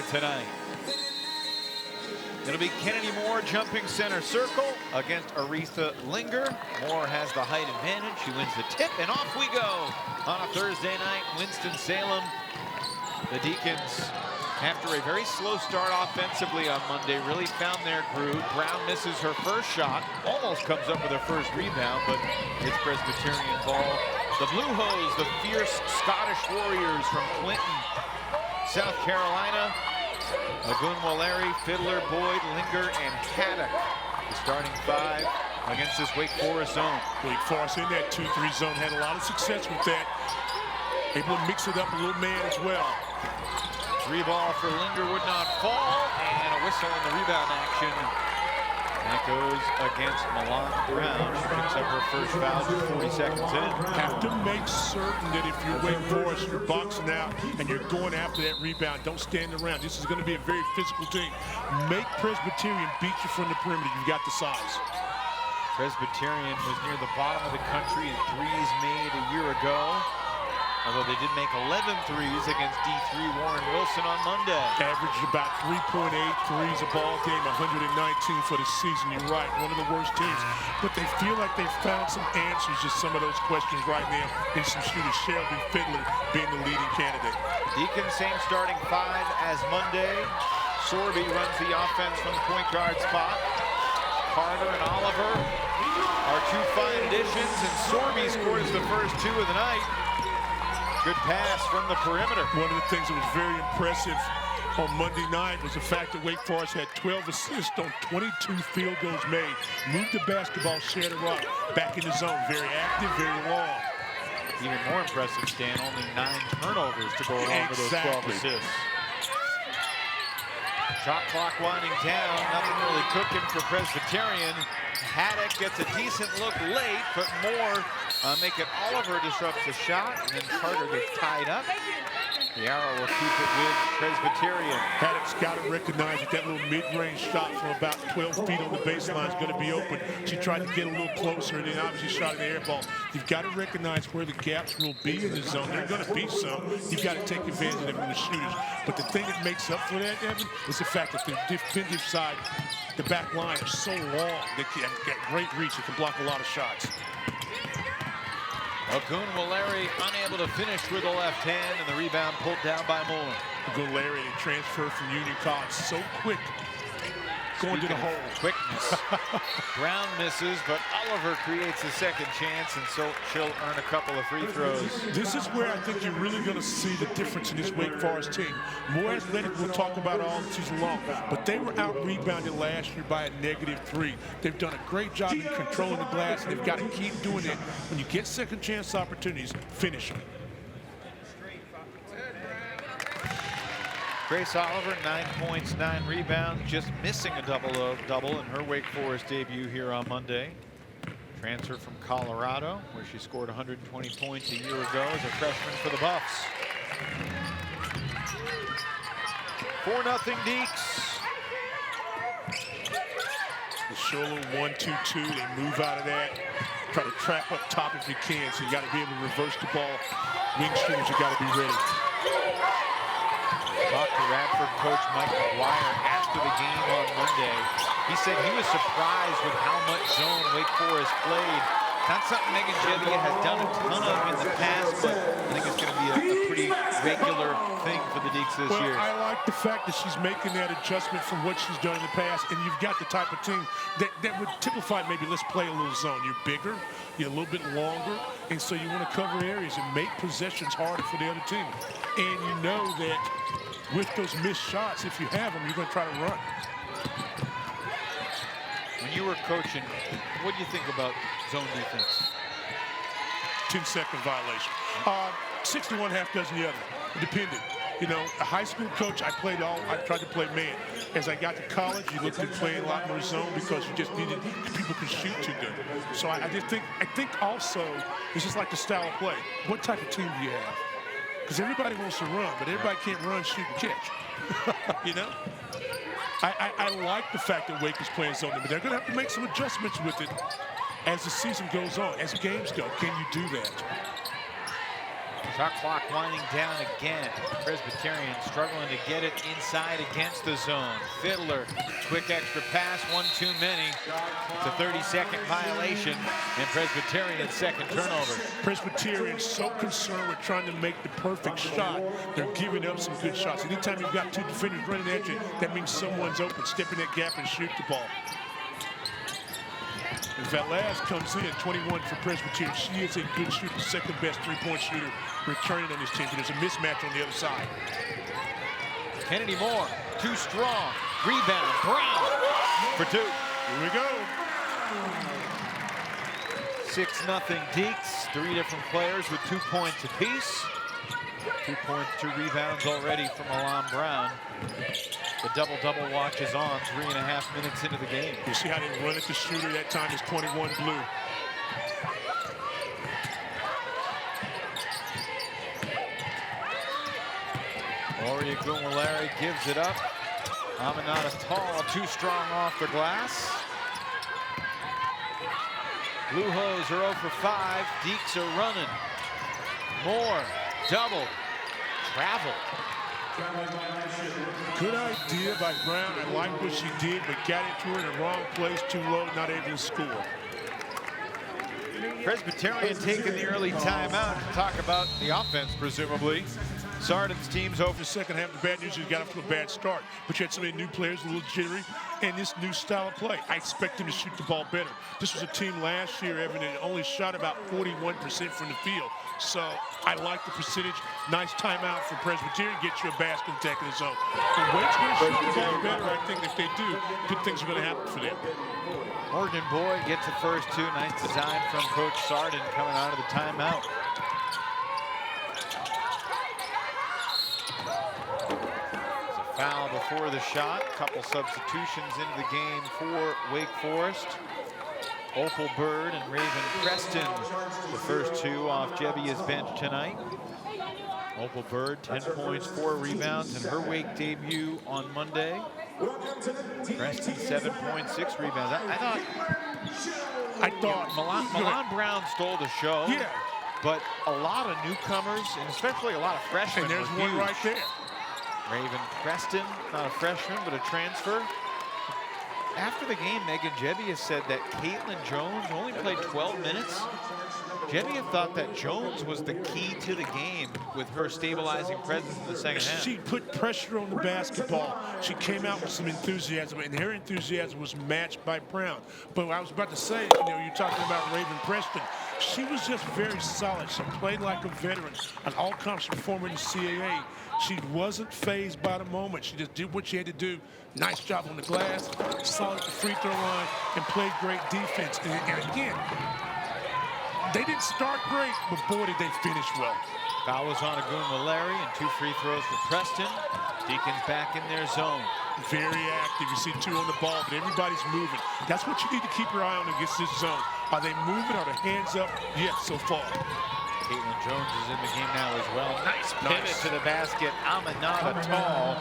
tonight. It'll be Kennedy Moore jumping center circle against Aretha Linger. Moore has the height advantage. She wins the tip, and off we go on a Thursday night. Winston-Salem, the Deacons, after a very slow start offensively on Monday, really found their groove. Brown misses her first shot, almost comes up with her first rebound, but it's Presbyterian ball. The Blue Hose, the fierce Scottish Warriors from Clinton, South Carolina. Lagoon-Waleri, Fiddler, Boyd, Linger, and Haddock, the starting five against this Wake Forest zone. Wake Forest in that 2-3 zone had a lot of success with that. Able to mix it up a little man as well. Three ball for Linger would not fall, and a whistle in the rebound action. That goes against Milan Brown. She picks up her first foul just 40 seconds in. Have to make certain that if you're Wake Forest, you're boxing out and you're going after that rebound. Don't stand around. This is going to be a very physical team. Make Presbyterian beat you from the perimeter. You've got the size. Presbyterian was near the bottom of the country in threes made a year ago, although they did make 11 threes against D3 Warren Wilson on Monday. Averaged about 3.8 threes a ball game, 119 for the season. You're right, one of the worst teams. But they feel like they've found some answers to some of those questions right now in some shooters. Shelby Fiddler being the leading candidate. Deacons, same starting five as Monday. Srbye runs the offense from the point guard spot. Carter and Oliver are two fine additions, and Srbye scores the first two of the night. Good pass from the perimeter. One of the things that was very impressive on Monday night was the fact that Wake Forest had 12 assists on 22 field goals made. Moved the basketball, shared it up, back in the zone. Very active, very long. Even more impressive, Stan, only 9 turnovers to go along with those 12 assists. Shot clock winding down, nothing really cooking for Presbyterian. Haddock gets a decent look late, but Moore make it. Oliver disrupts the shot, and then Carter gets tied up. The arrow will keep it with Presbyterian. Haddock's got to recognize that little mid-range shot from about 12 feet on the baseline is going to be open. She tried to get a little closer, and then obviously shot an air ball. You've got to recognize where the gaps will be in the zone. There are going to be some. You've got to take advantage of them with the shooters. But the thing that makes up for that, Evan, is the fact that the defensive side, the back line is so long. They can get great reach. It can block a lot of shots. Lagoon-Waleri unable to finish with the left hand, and the rebound pulled down by Moore. Lagoon-Waleri transferred from Union College so quick. Going to the hole. Quickness. Brown misses, but Oliver creates a second chance, and so she'll earn a couple of free throws. This is where I think you're really going to see the difference in this Wake Forest team. More athletic, we'll talk about all season long, but they were out-rebounded last year by a -3. They've done a great job in controlling the glass, and they've got to keep doing it. When you get second chance opportunities, finish them. Grace Oliver, 9 points, 9 rebounds, just missing a double in her Wake Forest debut here on Monday. Transfer from Colorado, where she scored 120 points a year ago as a freshman for the Buffs. 4-0 Deeks. The show a little 1-2-2, they move out of that. Try to trap up top if you can, so you got to be able to reverse the ball. Wing shooters, you got to be ready. Talked to Radford coach Mike McGuire after the game on Monday. He said he was surprised with how much zone Wake Forest played. Not something Megan Jebbia has done a ton of in the past, but I think it's going to be a pretty regular thing for the Deeks this year. I like the fact that she's making that adjustment from what she's done in the past, and you've got the type of team that would typify maybe let's play a little zone. You're bigger, you're a little bit longer, and so you want to cover areas and make possessions harder for the other team. And you know that with those missed shots, if you have them, you're going to try to run. When you were coaching, what do you think about zone defense? 10-second violation. 61 half dozen the other. It depended. You know, a high school coach, I tried to play man. As I got to college, you looked at playing a lot more zone because you just needed people could shoot too good. So I think also it's just like the style of play. What type of team do you have? Because everybody wants to run, but everybody can't run, shoot, and catch. You know? I like the fact that Wake is playing zone, but they're going to have to make some adjustments with it as the season goes on, as games go. Can you do that? Shot clock winding down again. Presbyterian struggling to get it inside against the zone. Fiddler, quick extra pass, one too many. It's a 30-second violation, and Presbyterian's second turnover. Presbyterian so concerned with trying to make the perfect shot, they're giving up some good shots. Anytime you've got two defenders running at you, that means someone's open. Step in that gap and shoot the ball. And Velez comes in, 21 for Presbyterian. She is a good shooter, second best three-point shooter returning on this team. But there's a mismatch on the other side. Kennedy Moore, too strong. Rebound, Brown for two. Here we go. 6-0 Deeks. Three different players with 2 points apiece. 2 points, 2 rebounds already from Milan Brown. The double-double watch is on 3.5 minutes into the game. You see how they run at the shooter. That time is 21 blue. Aurora Srbye gives it up. Aminata Tall, too strong off the glass. Blue Hose are 0 for 5. Deeks are running. Moore, double, travel. Good idea by Brown. I like what she did, but got it to her in the wrong place, too low, not able to score. Presbyterian taking the early timeout to talk about the offense, presumably. Sardin's team's over. The second half, the bad news is you got off to a bad start, but you had so many new players, a little jittery, and this new style of play. I expect them to shoot the ball better. This was a team last year, Evan, that only shot about 41% from the field. So I like the percentage. Nice timeout for Presbyterian. Get you a basket and take the zone. The Wake's going to shoot the ball better. I think if they do, good things are going to happen for them. Morgan Boyd gets the first two. Nice design from Coach Sardin coming out of the timeout. There's a foul before the shot. Couple substitutions into the game for Wake Forest. Opal Bird and Raven Preston, the first two off Jebbia's bench tonight. Opal Bird, 10 points, 4 rebounds in her Wake debut on Monday. Preston, 7 points, 6 rebounds. I thought Milan Brown stole the show. Yeah. But a lot of newcomers, and especially a lot of freshmen. And there's one right there. Raven Preston, not a freshman, but a transfer. After the game, Megan Jebbia said that Caitlin Jones only played 12 minutes. Jebbia thought that Jones was the key to the game with her stabilizing presence in the second half. She put pressure on the basketball. She came out with some enthusiasm, and her enthusiasm was matched by Brown. But I was about to say, you're talking about Raven Preston. She was just very solid. She played like a veteran, an all-conference performer in the CAA. She wasn't fazed by the moment. She just did what she had to do. Nice job on the glass, solid at the free throw line, and played great defense. And again, they didn't start great, but boy, did they finish well. Foul was on Agun-Valeri and 2 free throws for Preston. Deacons back in their zone. Very active. You see 2 on the ball, but everybody's moving. That's what you need to keep your eye on against this zone. Are they moving? Are their hands up? Yes, so far. Caitlin Jones is in the game now as well. Nice pivot to the basket. Aminata Tall,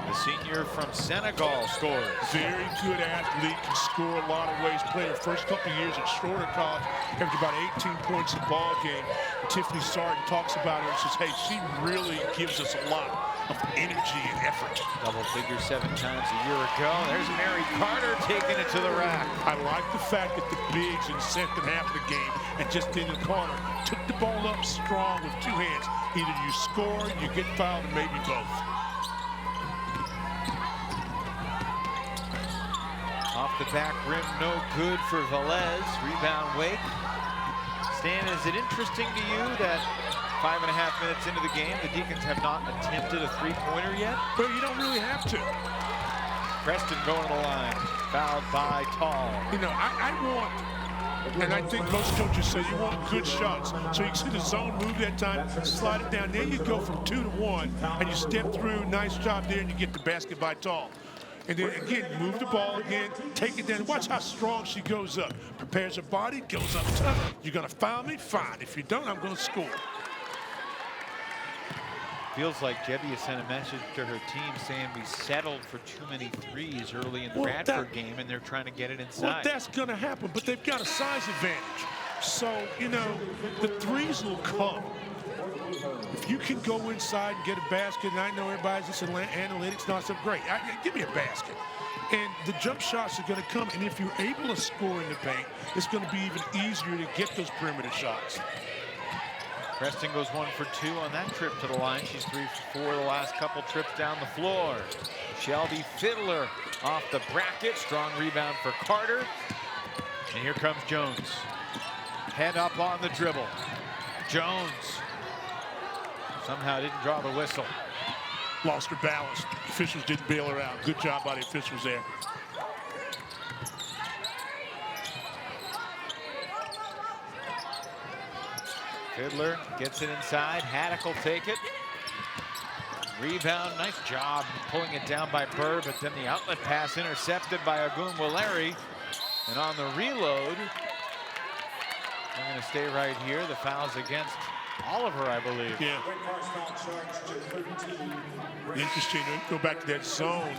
the senior from Senegal, scores. Very good athlete, can score a lot of ways. Played her first couple of years at Schroeder College, averaged about 18 points a ball game. Tiffany Sardin talks about her and says, hey, she really gives us a lot of energy and effort. Double figure 7 times a year ago. There's Mary Carter taking it to the rack. I like the fact that the bigs in the second half of the game and just in the corner took the ball up strong with 2 hands. Either you score, you get fouled, or maybe both. Off the back rim, no good for Velez. Rebound Wake. Stan, is it interesting to you that 5.5 minutes into the game, the Deacons have not attempted a three-pointer yet? But you don't really have to. Preston going to the line, fouled by Tall. I want, and I think most coaches say you want good shots. So you can see the zone move that time, slide it down. There you go from 2 to 1, and you step through, nice job there, and you get the basket by Tall. And then again, move the ball again, take it down. Watch how strong she goes up. Prepares her body, goes up tough. You're gonna foul me? Fine. If you don't, I'm gonna score. Feels like Jebbia sent a message to her team saying we settled for too many threes early in the Bradford game, and they're trying to get it inside. Well, that's gonna happen, but they've got a size advantage. So, the threes will come. If you can go inside and get a basket, and I know everybody's just analytics, not so great. Give me a basket. And the jump shots are going to come, and if you're able to score in the paint, it's going to be even easier to get those perimeter shots. Preston goes 1 for 2 on that trip to the line. She's 3 for 4 the last couple trips down the floor. Shelby Fiddler off the bracket. Strong rebound for Carter. And here comes Jones. Head up on the dribble. Jones somehow didn't draw the whistle. Lost her balance. Officials didn't bail her out. Good job by the officials there. Fiddler gets it inside. Haddock will take it. Rebound, nice job pulling it down by Bird, but then the outlet pass intercepted by Agunwaleri. And on the reload, they're going to stay right here. The foul's against Oliver, I believe. Yeah. Interesting. Go back to that zone.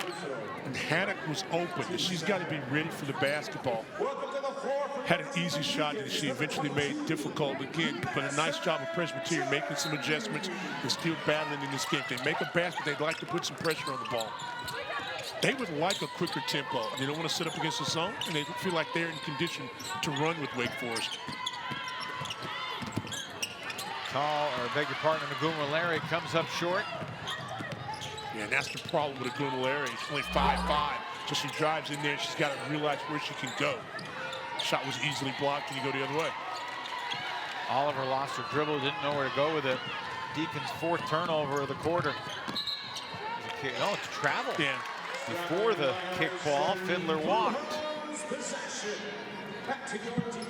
And Haddock was open. She's got to be ready for the basketball. Had an easy shot that she eventually made difficult again, but a nice job of Presbyterian making some adjustments and still battling in this game. They make a basket, they'd like to put some pressure on the ball. They would like a quicker tempo. They don't want to sit up against the zone, and they feel like they're in condition to run with Wake Forest. Beg your pardon, Agunwaleri comes up short. Yeah, and that's the problem with Agunwaleri. She's only 5'5", so she drives in there. She's got to realize where she can go. Shot was easily blocked, and you go the other way. Oliver lost her dribble, didn't know where to go with it. Deacons' 4th turnover of the quarter. Oh, it's travel. Yeah. Before the kick ball, Fiddler walked.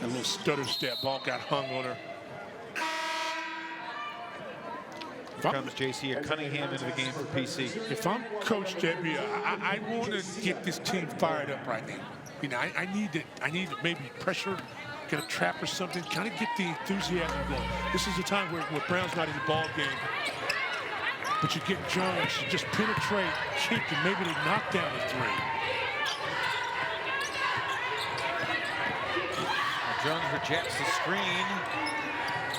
A little stutter step, ball got hung on her. Here comes J.C. Cunningham into the game for PC. If I'm Coach Debbie, I want to get this team fired up right now. You know, I need to maybe pressure, get a trap or something, kind of get the enthusiasm going. This is a time where Brown's not in the ball game. But you get Jones to just penetrate, kick, and maybe they knock down a 3. Jones rejects the screen.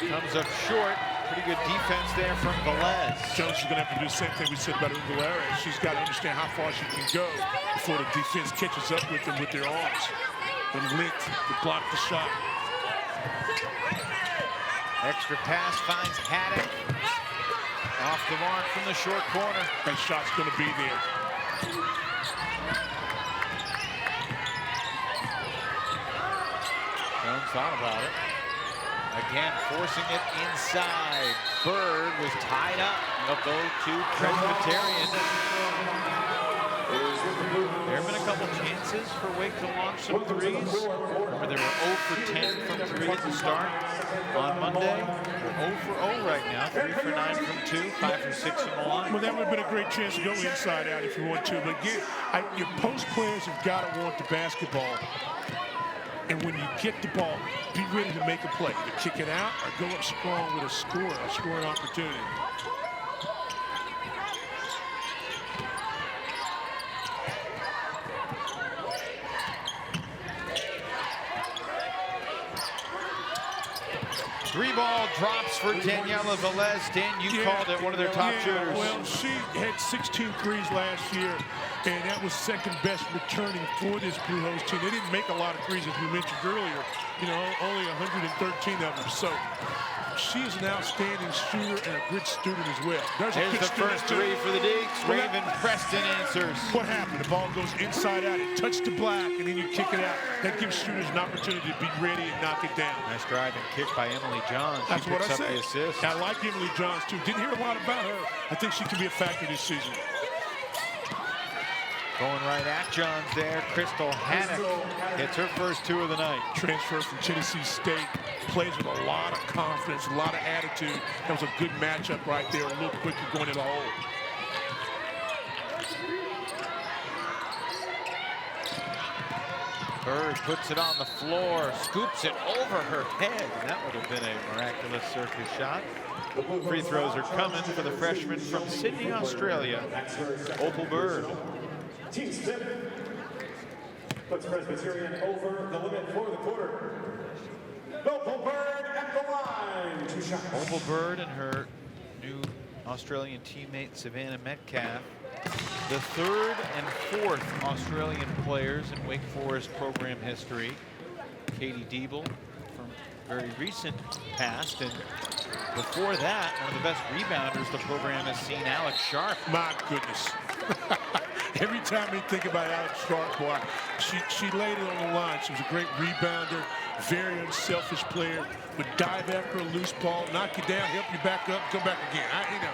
Comes up short. Pretty good defense there from Velez. Jones is going to have to do the same thing we said about Aguilera. She's got to understand how far she can go before the defense catches up with them with their arms. The length to block the shot. Extra pass finds Haddock. Off the mark from the short corner. That shot's going to be there. Jones thought about it. Again, forcing it inside. Bird was tied up. They'll go to Presbyterian. There have been a couple chances for Wake to launch some threes. Remember, they were 0 for 10 from 3 at the start on Monday. They're 0 for 0 right now. 3 for 9 from 2, 5 for 6 from the line. Well, that would have been a great chance to go inside out if you want to. But again, your post players have got to want the basketball. And when you get the ball, be ready to make a play. To kick it out or go up strong with a scoring opportunity. Three-ball drops for Daniela Velez. Dan, you called it one of their top shooters. Well, she had 16 threes last year, and that was second best returning for this Blue Hose team. They didn't make a lot of threes, as we mentioned earlier. You know, only 113 of them. So she is an outstanding shooter and a good student as well. There's the first 3 for the Deeks. Raven Preston answers. What happened? The ball goes inside out. It touched the black, and then you kick it out. That gives shooters an opportunity to be ready and knock it down. Nice driving kick by Emily Johns. That's what I said. The assist. I like Emily Johns, too. Didn't hear a lot about her. I think she can be a factor this season. Going right at Johns there. Crystal Haddock hits her first 2 of the night. Transfers from Tennessee State. Plays with a lot of confidence, a lot of attitude. That was a good matchup right there. A little quicker going to the hole. Bird puts it on the floor, scoops it over her head. And that would have been a miraculous circus shot. Free throws are coming for the freshman from Sydney, Australia, Opal Bird. Team Smith puts Presbyterian over the limit for the quarter. Opal Bird at the line. 2 shots. Opal Bird in her Australian teammate Savannah Metcalf. The third and fourth Australian players in Wake Forest program history. Katie Diebel from very recent past, and before that, one of the best rebounders the program has seen, Alex Sharp. My goodness. Every time we think about Alex Sharp, boy, she laid it on the line. She was a great rebounder, very unselfish player, would dive after a loose ball, knock you down, help you back up, come back again. You know.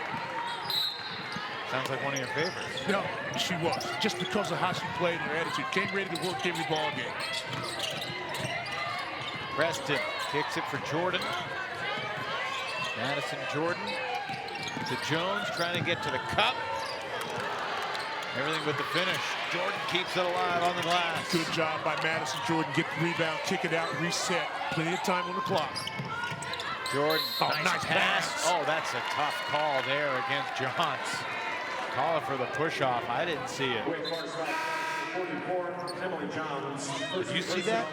Sounds like one of your favorites. No, she was, just because of how she played and her attitude. Came ready to work every ball game. Preston kicks it for Jordan. Madison Jordan to Jones, trying to get to the cup. Everything but the finish. Jordan keeps it alive on the glass. Good job by Madison Jordan. Get the rebound, kick it out, reset. Plenty of time on the clock. Jordan, nice pass. Oh, that's a tough call there against Johns. Call it for the push-off. I didn't see it. Did you see that?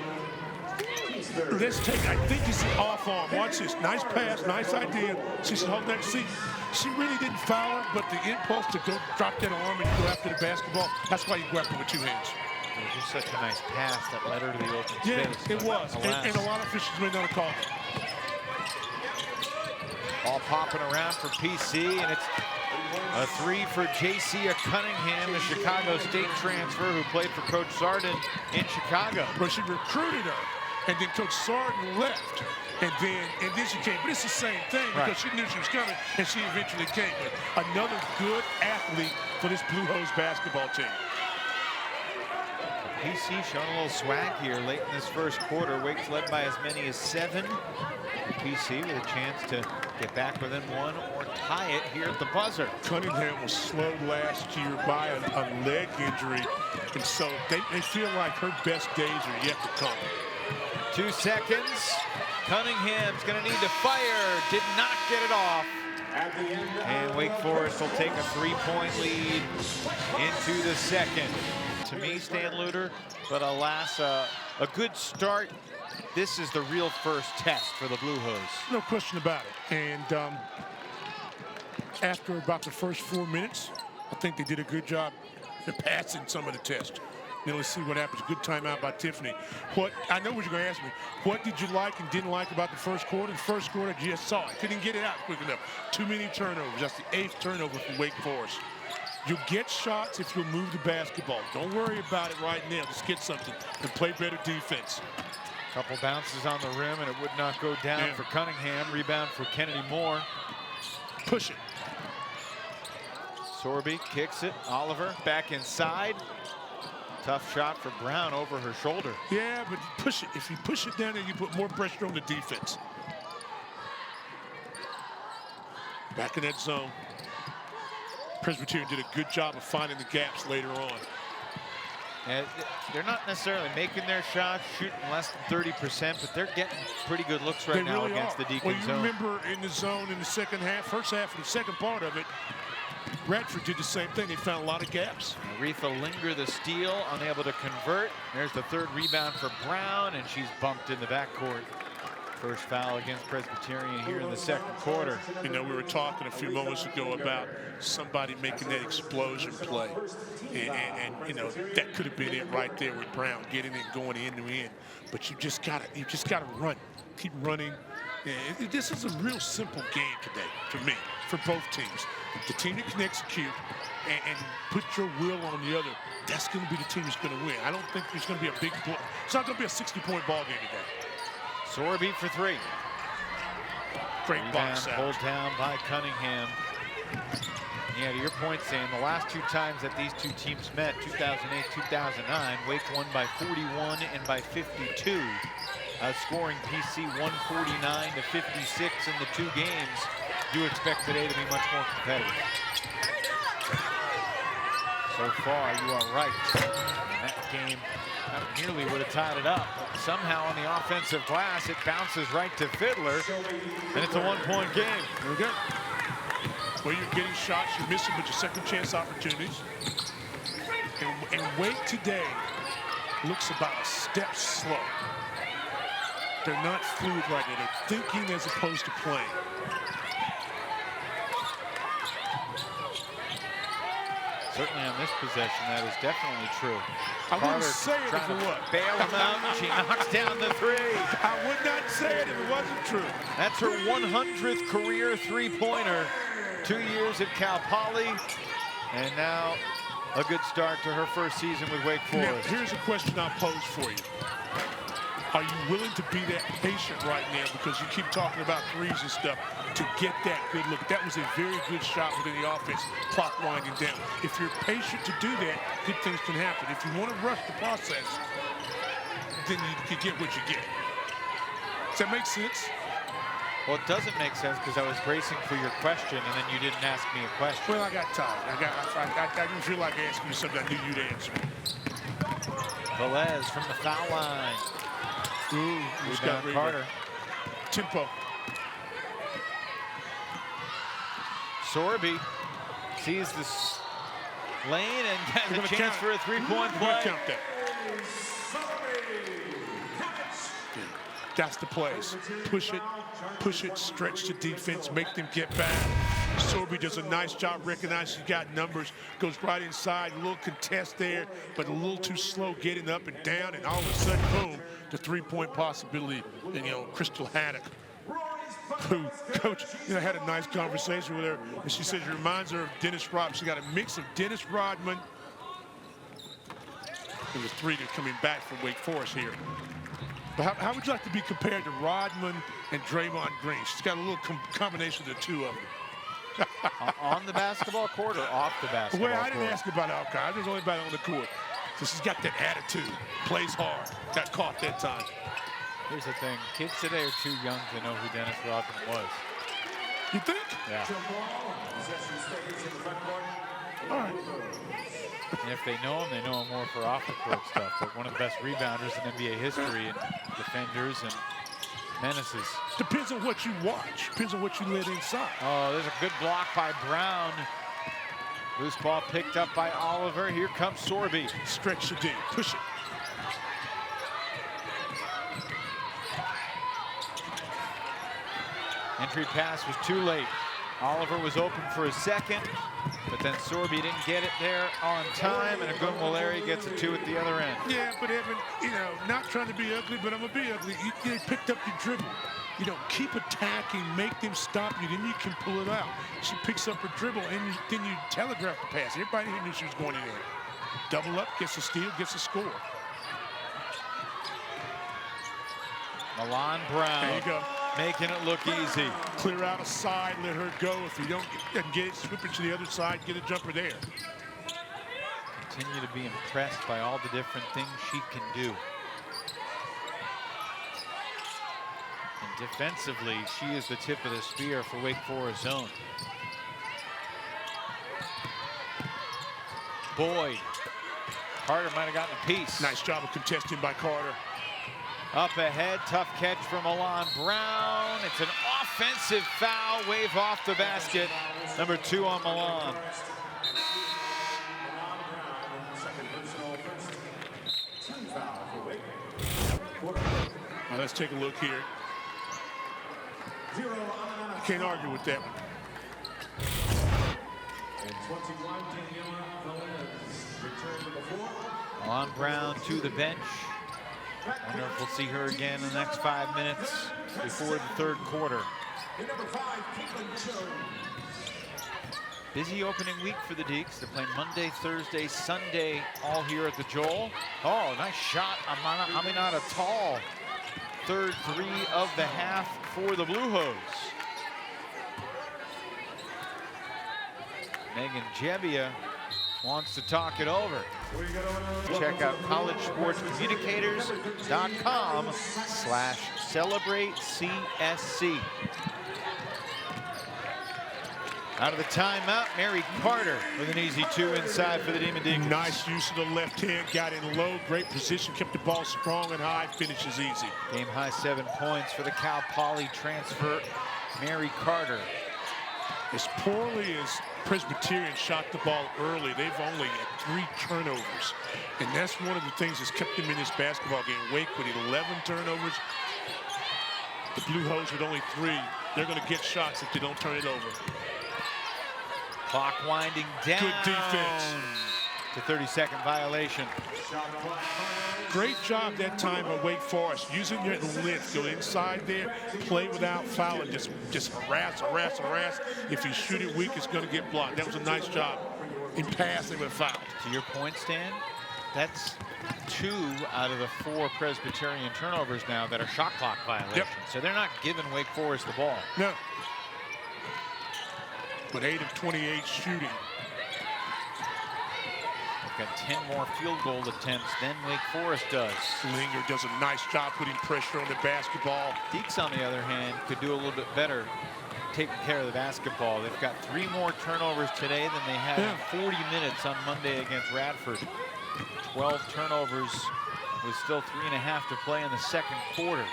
Let's take, I think it's the off arm. Watch this. Nice pass, nice idea. She said, hold that. See, she really didn't foul her, but the impulse to go drop that arm and go after the basketball, that's why you go after it with two hands. It was just such a nice pass that led her to the open space. Yeah, it was. And a lot of officials may not have called it. Ball popping around for PC, and it's a three for J.C. Cunningham, the Chicago State transfer who played for Coach Sarden in Chicago. Well, she recruited her, and then Coach Sarden left, and then she came. But it's the same thing because she knew she was coming, and she eventually came. But another good athlete for this Blue Hose basketball team. PC showing a little swag here late in this first quarter. Wake's led by as many as 7. PC with a chance to get back within 1 or tie it here at the buzzer. Cunningham was slowed last year by a leg injury, and so they feel like her best days are yet to come. 2 seconds. Cunningham's going to need to fire. Did not get it off. And Wake Forest will take a 3-point lead into the second. To me, Stan Luter, but alas, a good start. This is the real first test for the Blue Hose. No question about it. And after about the first 4 minutes, I think they did a good job of passing some of the tests. Now let's see what happens. Good timeout by Tiffany. I know what you're going to ask me. What did you like and didn't like about the first quarter? The first quarter, you just saw it. Couldn't get it out quick enough. Too many turnovers. That's the 8th turnover for Wake Forest. You'll get shots if you'll move the basketball. Don't worry about it right now. Just get something and play better defense. Couple bounces on the rim, and it would not go down for Cunningham. Rebound for Kennedy Moore. Push it. Srbye kicks it. Oliver back inside. Tough shot for Brown over her shoulder. Yeah, but push it. If you push it down there, you put more pressure on the defense. Back in that zone. Presbyterian did a good job of finding the gaps later on. And they're not necessarily making their shots, shooting less than 30%, but they're getting pretty good looks right now against the Deacons zone. Well, you remember in the zone in the second half, first half of the second part of it, Radford did the same thing. They found a lot of gaps. Aretha Linger, the steal, unable to convert. There's the third rebound for Brown, and she's bumped in the backcourt. First foul against Presbyterian here in the second quarter. You know, we were talking a few moments ago about somebody making that explosion play. And you know, that could have been it right there with Brown, getting it going end to end. But you just gotta run. Keep running. And this is a real simple game today for me, for both teams. The team that can execute and put your will on the other, that's going to be the team that's going to win. I don't think there's going to be a big, it's not going to be a 60-point ball game today. Srbye for 3. Great box out. Pulled down by Cunningham. Yeah, to your point, Sam, the last 2 times that these 2 teams met, 2008, 2009, Wake won by 41 and by 52. Scoring PC 149 to 56 in the 2 games. Do expect today to be much more competitive. So far, you are right. And that game nearly would have tied it up. But somehow on the offensive glass, it bounces right to Fiddler, and it's a 1-point game. Okay. Well, you're getting shots, you're missing with your second chance opportunities. And Wake today looks about a step slow. They're not fluid right now. They're thinking as opposed to playing. Certainly on this possession, that is definitely true. I wouldn't say it if trying it to was. bail him out, and she knocks down the three. I would not say it if it wasn't true. That's her 100th career three-pointer. 2 years at Cal Poly, and now a good start to her first season with Wake Forest. Now, here's a question I'll pose for you. Are you willing to be that patient right now, because you keep talking about threes and stuff, to get that good look? That was a very good shot within the offense, clock winding down. If you're patient to do that, good things can happen. If you want to rush the process, then you get what you get. Does that make sense? Well, it doesn't make sense because I was bracing for your question, and then you didn't ask me a question. Well, I got tired. I didn't feel like asking you something I knew you'd answer. Velez from the foul line. Ooh, Rebound Carter. Tempo. Srbye sees this lane and has a chance for a three-point play. Count that. That's the plays. Push it, stretch the defense, make them get back. Srbye does a nice job recognizing she's got numbers, goes right inside, a little contest there, but a little too slow getting up and down, and all of a sudden, boom, the three-point possibility. And, Crystal Haddock, who, Coach, had a nice conversation with her, and she says it reminds her of Dennis Rodman. She got a mix of Dennis Rodman and the three that's coming back from Wake Forest here. But how would you like to be compared to Rodman and Draymond Green? She's got a little combination of the two of them. On the basketball court or off the basketball court? Well, I didn't ask about Alcott. I was only about on the court. So she's got that attitude, plays hard, got caught that time. Here's the thing. Kids today are too young to know who Dennis Rodman was. You think? Yeah. All right. And if they know him more for off-the-court stuff. But one of the best rebounders in NBA history, and defenders and menaces. Depends on what you watch. Depends on what you let inside. Oh, there's a good block by Brown. Loose ball picked up by Oliver. Here comes Srbye. Stretch the D. Push it. Entry pass was too late. Oliver was open for a second, but then Srbye didn't get it there on time, and Agunwaleri gets a two at the other end. Yeah, but Evan, not trying to be ugly, but I'm gonna be ugly. You picked up your dribble. Keep attacking, make them stop you, then you can pull it out. She picks up her dribble, and then you telegraph the pass. Everybody here knew she was going in there. Double up, gets a steal, gets a score. Milan Brown. There you go. Making it look easy. Clear out a side, let her go. If you don't get it, swip it to the other side, get a jumper there. Continue to be impressed by all the different things she can do. And defensively, she is the tip of the spear for Wake Forest zone. Boyd. Carter might have gotten a piece. Nice job of contesting by Carter. Up ahead, tough catch from Milan Brown. It's an offensive foul, wave off the basket. Number 2 on Milan. Now let's take a look here. You can't argue with that one. Milan Brown to the bench. I wonder if we'll see her again in the next 5 minutes before the third quarter. Busy opening week for the Deeks. They're playing Monday, Thursday, Sunday, all here at the Joel. Oh, nice shot. Aminata Tall. Third three of the half for the Blue Hose. Megan Jebbia wants to talk it over. Check out collegesportscommunicators.com/celebratecsc. Out of the timeout, Mary Carter with an easy 2 inside for the Demon Deacons. Nice use of the left hand, got in low, great position, kept the ball strong and high, finishes easy. Game high 7 points for the Cal Poly transfer, Mary Carter. As poorly as Presbyterian shot the ball early, they've only had 3 turnovers. And that's one of the things that's kept them in this basketball game. Wake with 11 turnovers. The Blue Hose with only 3. They're going to get shots if they don't turn it over. Clock winding down. Good defense. To 30-second violation. Great job that time by Wake Forest, using your length, go inside there, play without fouling, just harass. If you shoot it weak, it's going to get blocked. That was a nice job. In pass, they would have fouled. To your point, Stan, that's 2 out of the 4 Presbyterian turnovers now that are shot clock violations. Yep. So they're not giving Wake Forest the ball. No. But 8 of 28 shooting. They've got 10 more field goal attempts than Wake Forest does. Linger does a nice job putting pressure on the basketball. Deeks, on the other hand, could do a little bit better taking care of the basketball. They've got 3 more turnovers today than they had in 40 minutes on Monday against Radford. 12 turnovers with still 3.5 to play in the second quarter.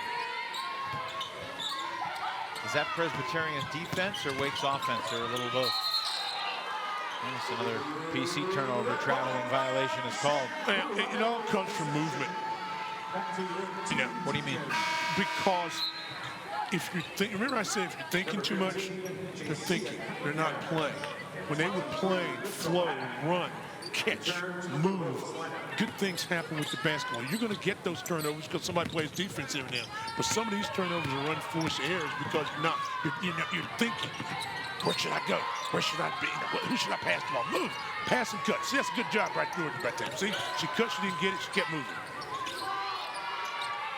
Is that Presbyterian's defense or Wake's offense, or a little both? That's another PC turnover. Traveling violation is called. It all comes from movement. You know, what do you mean? Because if you think, remember I said if you're thinking too much, they're thinking, they're not playing. When they were playing, flow, run, catch, move, good things happen with the basketball. You're going to get those turnovers because somebody plays defense every now. But some of these turnovers are unforced errors because you're thinking, where should I go? Where should I be? Who should I pass the ball? Move, pass and cut. See, that's a good job right through it right there. See, she cut, she didn't get it, she kept moving.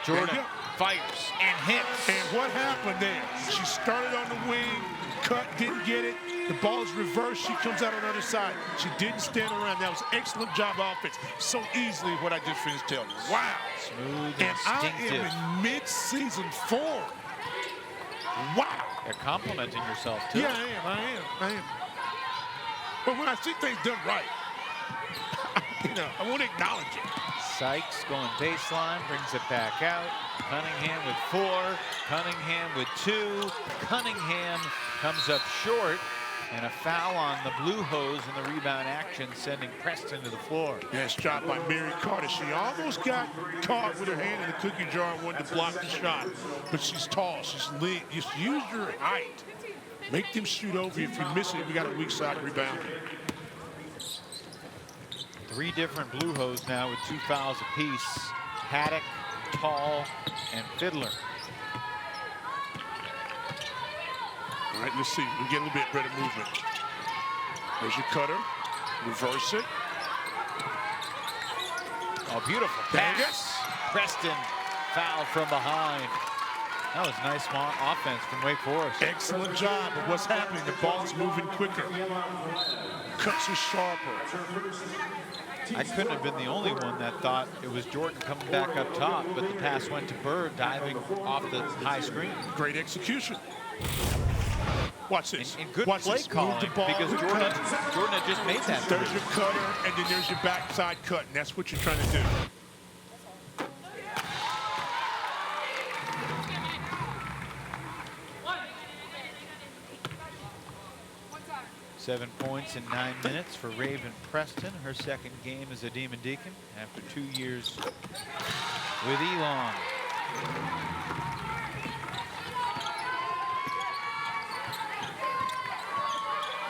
Jordan fires and hits. And what happened there? She started on the wing, cut, didn't get it. The ball is reversed. She comes out on the other side. She didn't stand around. That was excellent job offense. So easily what I just finished telling you. Wow. Smooth and instinctive. I am in mid-season form. Wow. You're complimenting yourself, too. Yeah, I am. But when I see things done right, I want to acknowledge it. Sykes going baseline, brings it back out. Cunningham with 4, Cunningham with 2. Cunningham comes up short, and a foul on the Blue Hose in the rebound action, sending Preston to the floor. Nice job by Mary Carter. She almost got caught with her hand in the cookie jar and wanted to block the shot. But she's tall, she's lean. Just use your height. Make them shoot over you. If you miss it, we got a weak side rebound. 3 different Blue Hose now with 2 fouls apiece. Haddock, Tall, and Fiddler. All right, let's see. We get a little bit better movement. There's your cutter. Reverse it. Oh, beautiful pass. Preston fouled from behind. That was nice offense from Wake Forest. Excellent job. But what's happening? The ball's moving quicker. Cuts are sharper. I couldn't have been the only one that thought it was Jordan coming back up top, but the pass went to Bird diving off the high screen. Great execution. Watch this. And good Watch play this. calling, Move the ball. because Jordan had just made that. There's your cutter, and then there's your backside cut, and that's what you're trying to do. 7 points in 9 minutes for Raven Preston. Her second game as a Demon Deacon after 2 years with Elon.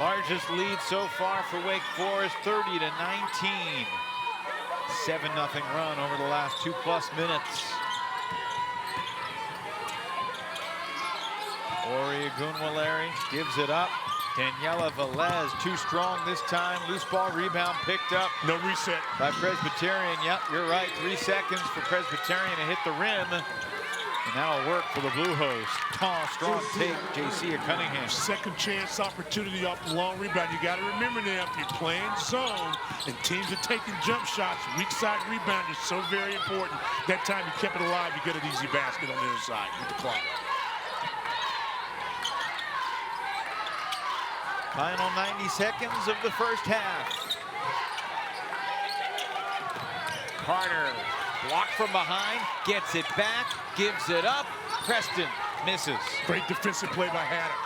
Largest lead so far for Wake Forest, 30-19. 7-0 run over the last 2+ minutes. Ori Agunwaleri gives it up. Daniela Velez, too strong this time. Loose ball rebound picked up. No reset. By Presbyterian. Yep, you're right. 3 seconds for Presbyterian to hit the rim. And that'll work for the Blue Hose. Tall, strong take, JC Cunningham. Second chance opportunity off the long rebound. You got to remember now, if you're playing zone and teams are taking jump shots, weak side rebound is so very important. That time you kept it alive, you get an easy basket on the other side with the clock. Final 90 seconds of the first half. Carter, blocked from behind, gets it back, gives it up. Preston misses. Great defensive play by Haddock.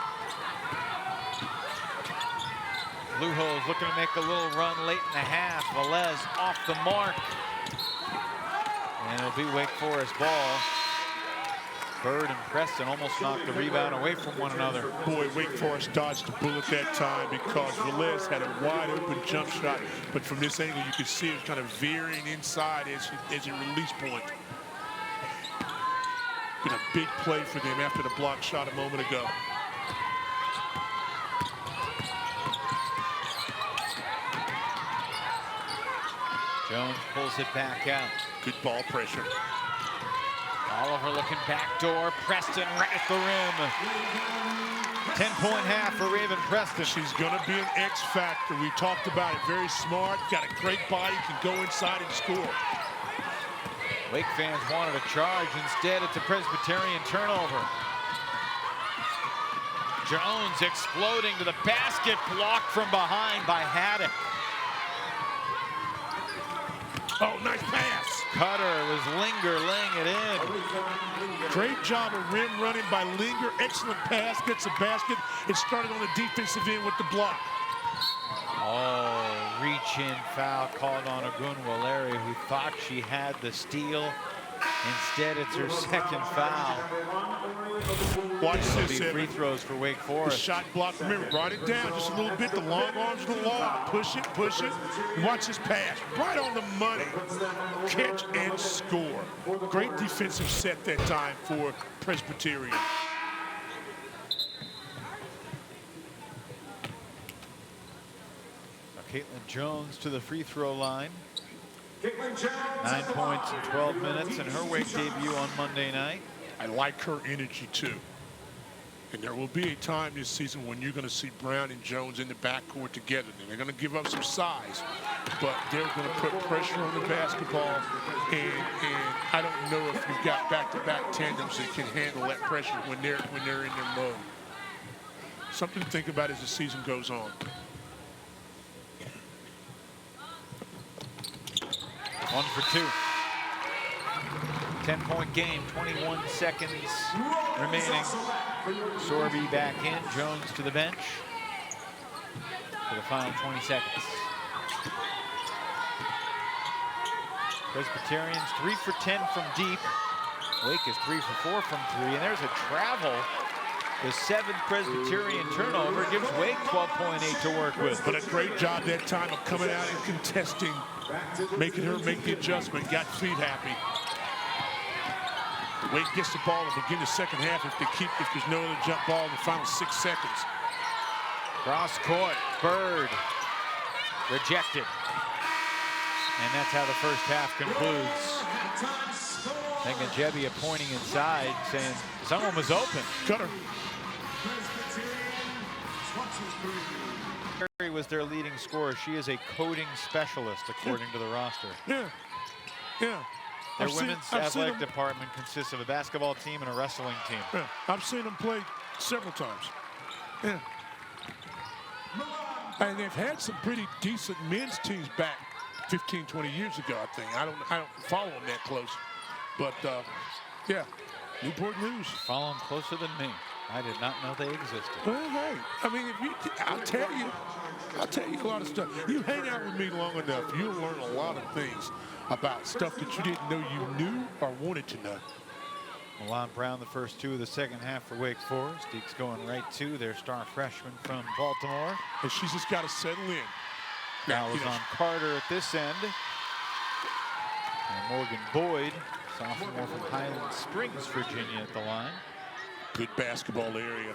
Blue Hose looking to make a little run late in the half. Velez off the mark. And it'll be Wake Forest ball. Bird and Preston almost knocked the rebound away from one another. Boy, Wake Forest dodged the bullet that time because Velez had a wide open jump shot, but from this angle you could see it kind of veering inside as a release point. Been a big play for them after the block shot a moment ago. Jones pulls it back out. Good ball pressure. Oliver looking backdoor. Preston right at the rim. 10-point half for Raven Preston. She's going to be an X factor. We talked about it. Very smart. Got a great body. Can go inside and score. Wake fans wanted a charge. Instead, it's a Presbyterian turnover. Jones exploding to the basket, blocked from behind by Haddock. Oh, nice pass. Cutter was Linger laying it in. Great job of rim running by Linger. Excellent pass, gets a basket. It started on the defensive end with the block. Oh, reach-in foul called on Ogunwaleri, who thought she had the steal. Instead, it's her second foul. Watch It'll this, be free throws for Wake the Forest. shot block. Remember, brought it down just a little bit. The long arms of the law. Push it, push it. Watch this pass. Right on the money. Catch and score. Great defensive set that time for Presbyterian. Caitlin Jones to the free throw line. 9 points in 12 minutes in her Wake debut on Monday night. I like her energy too. And there will be a time this season when you're going to see Brown and Jones in the backcourt together. And they're going to give up some size, but they're going to put pressure on the basketball. And I don't know if you've got back-to-back tandems that can handle that pressure when they're in their mode. Something to think about as the season goes on. One for two. 10-point game, 21 seconds remaining. Srbye back in, Jones to the bench for the final 20 seconds. Presbyterians 3 for 10 from deep. Wake is 3 for 4 from 3, and there's a travel. The 7th Presbyterian turnover gives Wake 12.8 to work with. But a great job that time of coming out and contesting, making her make the adjustment, got feet happy. Wake gets the ball to begin the second half if there's no other jump ball in the final 6 seconds. Cross court, Bird rejected. And that's how the first half concludes. Jebbia pointing inside, saying someone was open. Cutter. Carey was their leading scorer. She is a coding specialist, according to the roster. Yeah, yeah. Their women's athletic department consists of a basketball team and a wrestling team. Yeah, I've seen them play several times. Yeah. And they've had some pretty decent men's teams back 15, 20 years ago, I think. I don't follow them that close. But, yeah, Newport News. Follow them closer than me. I did not know they existed. Well, hey, I mean, I'll tell you a lot of stuff. You hang out with me long enough, you'll learn a lot of things about stuff that you didn't know you knew or wanted to know. Milan Brown, the first two of the second half for Wake Forest. Deeks going right to their star freshman from Baltimore. And she's just got to settle in. Now is on Carter at this end. And Morgan Boyd, sophomore from Highland Springs, Virginia, at the line. Good basketball area.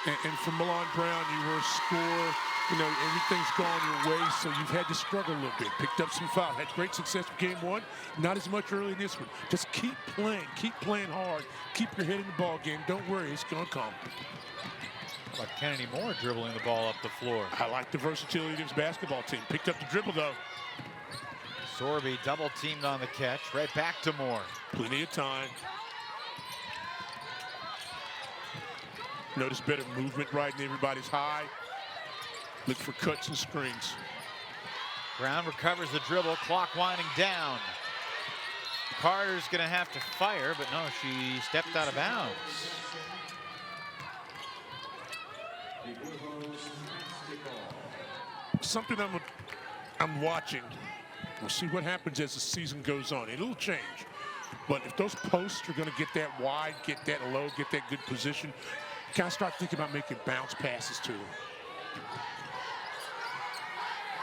And for Milan Brown, you were a scorer. You know, everything's gone your way, so you've had to struggle a little bit. Picked up some fouls. Had great success with game one. Not as much early in this one. Just keep playing hard. Keep your head in the ball game. Don't worry, it's going to come. Like Kennedy Moore dribbling the ball up the floor. I like the versatility of this basketball team. Picked up the dribble, though. Srbye double teamed on the catch. Right back to Moore. Plenty of time. Notice better movement right in everybody's high. Look for cuts and screens. Brown recovers the dribble. Clock winding down. Carter's going to have to fire, but no, she stepped out of bounds. Something I'm watching. We'll see what happens as the season goes on. It'll change. But if those posts are going to get that wide, get that low, get that good position, you kind of start thinking about making bounce passes to them,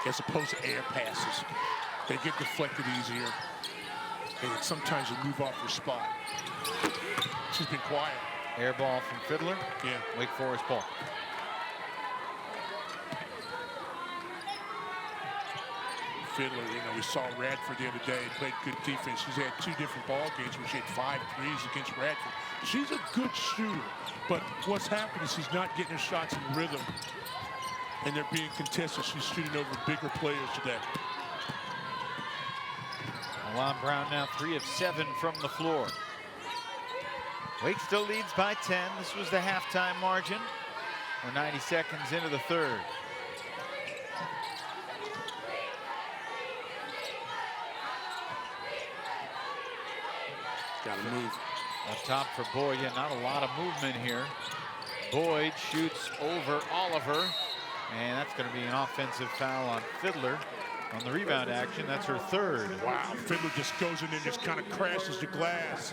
as opposed to air passes. They get deflected easier, and sometimes you move off your spot. She's been quiet. Air ball from Fiddler. Yeah. Wake Forest ball. Fiddler, you know, we saw Radford the other day, played good defense. She's had 2 different ball games where she had 5 threes against Radford. She's a good shooter, but what's happened is she's not getting her shots in rhythm, and they're being contested. She's shooting over bigger players today. Milan Brown now 3 of 7 from the floor. Wake still leads by 10. This was the halftime margin. We're 90 seconds into the third. Got to move. Up top for Boyd. Yeah, not a lot of movement here. Boyd shoots over Oliver, and that's going to be an offensive foul on Fiddler. On the rebound action, that's her 3rd. Wow, Fiddler just goes in and just kind of crashes the glass.